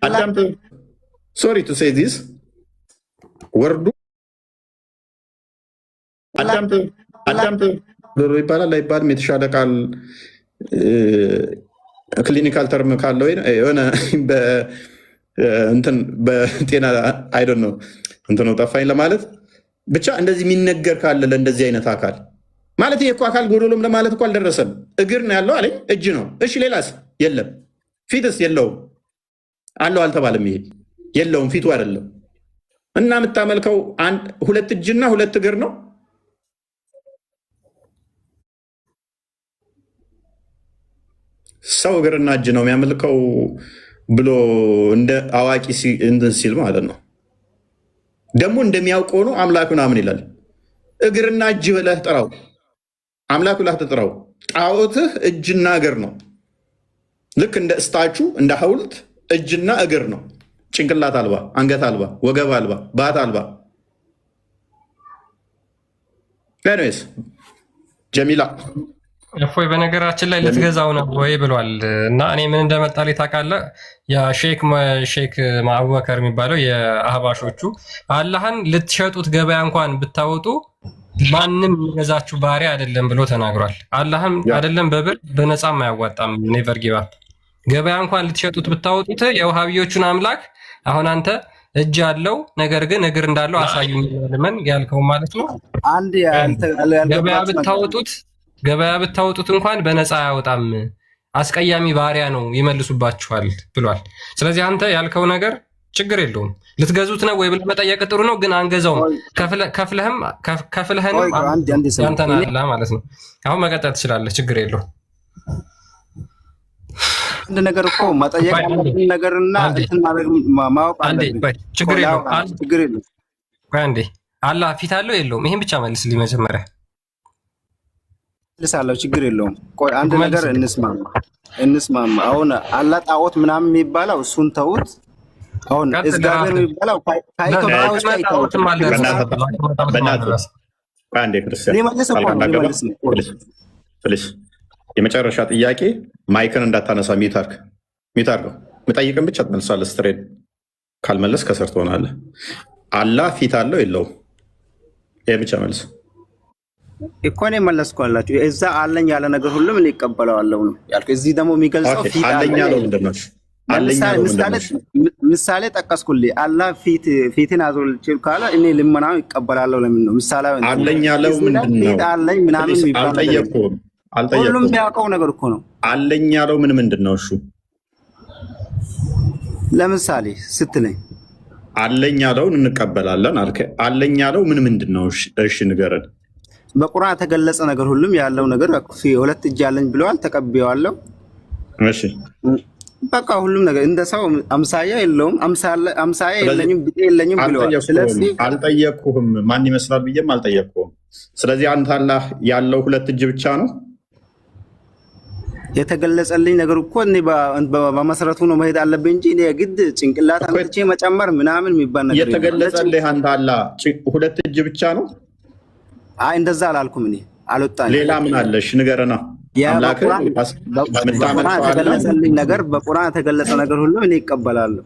አዳምጥ። ሶሪ ቱ ሴይ ዚስ ወርዱ አዳምጥ ብሎ ይባላል አይባልም? የተሻለ ቃል ክሊኒካል ተርም ካለው የሆነ በጤና አይደን ነው እንትኑ ጠፋኝ ለማለት ብቻ እንደዚህ የሚነገር ካለ ለእንደዚህ አይነት አካል ማለት ይሄ እኮ አካል ጎዶሎም ለማለት እኮ አልደረሰም። እግር ነው ያለው አለኝ፣ እጅ ነው። እሺ ሌላስ? የለም። ፊትስ? የለውም። አለው አልተባለም። ይሄ የለውም፣ ፊቱ አይደለም። እና የምታመልከው ሁለት እጅና ሁለት እግር ነው። ሰው እግርና እጅ ነው የሚያመልከው ብሎ እንደ አዋቂ እንትን ሲል ማለት ነው። ደግሞ እንደሚያውቅ ሆኖ አምላክ ምናምን ይላል። እግርና እጅ ብለህ ጥራው፣ አምላክ ብለህ ትጥራው። ጣዖትህ እጅና እግር ነው። ልክ እንደ እስታቹ እንደ ሐውልት እጅና እግር ነው። ጭንቅላት አልባ፣ አንገት አልባ፣ ወገብ አልባ፣ ባት አልባ። ኤኒዌይስ ጀሚላ እፎይ በነገራችን ላይ ልትገዛው ነው ወይ ብሏል። እና እኔ ምን እንደመጣልኝ ታውቃለህ? ሼክ አቡበከር የሚባለው የአህባሾቹ አላህን ልትሸጡት ገበያ እንኳን ብታወጡ ማንም የሚገዛችሁ ባህሪ አይደለም ብሎ ተናግሯል። አላህም አይደለም በብር በነፃም አያዋጣም። ኔቨር ጊቭ አፕ። ገበያ እንኳን ልትሸጡት ብታወጡት የውሃቢዮቹን አምላክ አሁን አንተ እጅ አለው ነገር ግን እግር እንዳለው አሳዩኝ ለምን ያልከው ማለት ነው። ገበያ ብታወጡት እንኳን በነፃ አያወጣም፣ አስቀያሚ ባሪያ ነው ይመልሱባችኋል ብሏል። ስለዚህ አንተ ያልከው ነገር ችግር የለውም። ልትገዙት ነው ወይ ብለህ መጠየቅ ጥሩ ነው፣ ግን አንገዛውም። ከፍለህንም ያንተን አለ ማለት ነው። አሁን መቀጠል ትችላለህ፣ ችግር የለውም። አንድ ነገር እኮ መጠየቅ ነገርና ማወቅ አለብን። ችግር የለውም። አንዴ አላህ ፊት አለው የለውም? ይሄን ብቻ መልስልኝ መጀመሪያ። ልሳለው ችግር የለውም። ቆይ አንድ ነገር እንስማማ። አሁን አላህ ጣዖት ምናምን የሚባለው እሱን ተውት። አሁን እግዚአብሔር የሚባለው የመጨረሻ ጥያቄ ማይክን እንዳታነሳ ሚውት አድርገው። የምጠይቅን ብቻ ትመልሳለህ። ስትሬት ካልመለስ ከስር ትሆናለህ። አላህ ፊት አለው የለውም? ይሄ ብቻ መልስ እኮ ነው መለስኩላችሁ። እዛ አለኝ ያለ ነገር ሁሉ ምን ይቀበላለው ነው ያልኩ። እዚህ ደግሞ የሚገልጸው ፊት አለኝ ያለው ምንድን ነው? ምሳሌ ጠቀስኩልህ። አላህ ፊትን አዞልችል ካለ እኔ ልመናው ይቀበላለሁ። ለምን ነው ምሳሌ አለኝ ያለው ምንድን ነው? ፊት አለኝ ምናምን ይባላል። አልጠየቅኩም። ሁሉም የሚያውቀው ነገር እኮ ነው። አለኝ ያለው ምንድን ነው? እሱ ለምሳሌ ስትለኝ አለኝ ያለውን እንቀበላለን አልከ። አለኝ ያለው ምንድን ነው? እሺ ንገረን። በቁርአን የተገለጸ ነገር ሁሉም ያለው ነገር ሁለት እጅ አለኝ ብለዋል፣ ተቀብየዋለሁ። እሺ በቃ ሁሉም ነገር እንደ ሰው አምሳያ የለውም። አምሳያ የለኝም ቢጤ የለኝም ብለዋል። ስለዚህ አልጠየቅኩህም ማን ይመስላል ብዬም አልጠየቅኩህም። ስለዚህ አንተ አላህ ያለው 2 እጅ ብቻ ነው የተገለጸልኝ ነገር እኮ እኔ በመሰረቱ ነው መሄድ አለብኝ እንጂ እኔ ግድ ጭንቅላት አንጥቼ መጨመር ምናምን የሚባል ነገር የተገለጸልህ አንተ አላህ 2 እጅ ብቻ ነው? አይ እንደዛ አላልኩም እኔ አልወጣኝ። ሌላ ምን አለሽ ንገረና። የተገለጸልኝ ነገር በቁርአን የተገለጸ ነገር ሁሉ እኔ ይቀበላለሁ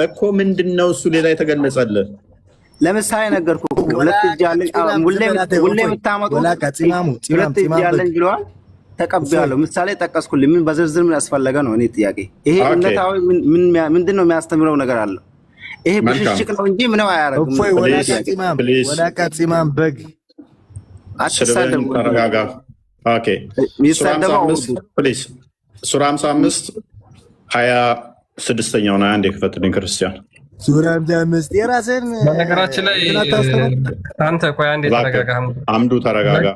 እኮ። ምንድነው እሱ ሌላ የተገለጸልህ? ለምሳሌ ነገርኩህ 2 እጅ አለኝ ሁሌ የምታመጡት 2 እጅ አለኝ ብለዋል። ተቀበላለሁ። ምሳሌ ጠቀስኩልኝ። ምን በዝርዝር ምን ያስፈልገ ነው? እኔ ጥያቄ ይሄ እምነታዊ ምንድነው የሚያስተምረው ነገር አለ? ይሄ ብሽሽቅ ነው እንጂ ምንም አያረግም። ወላቃጺማም በግ አትሳደቡ። ተረጋጋ። ኦኬ ሱራ 55 26ኛው ነው። አንዴ ክፈትልኝ ክርስቲያን። ሱራ 55 የራስን በነገራችን ላይ አንተ ቆይ አንዴ ተረጋጋ። አምዱ ተረጋጋ።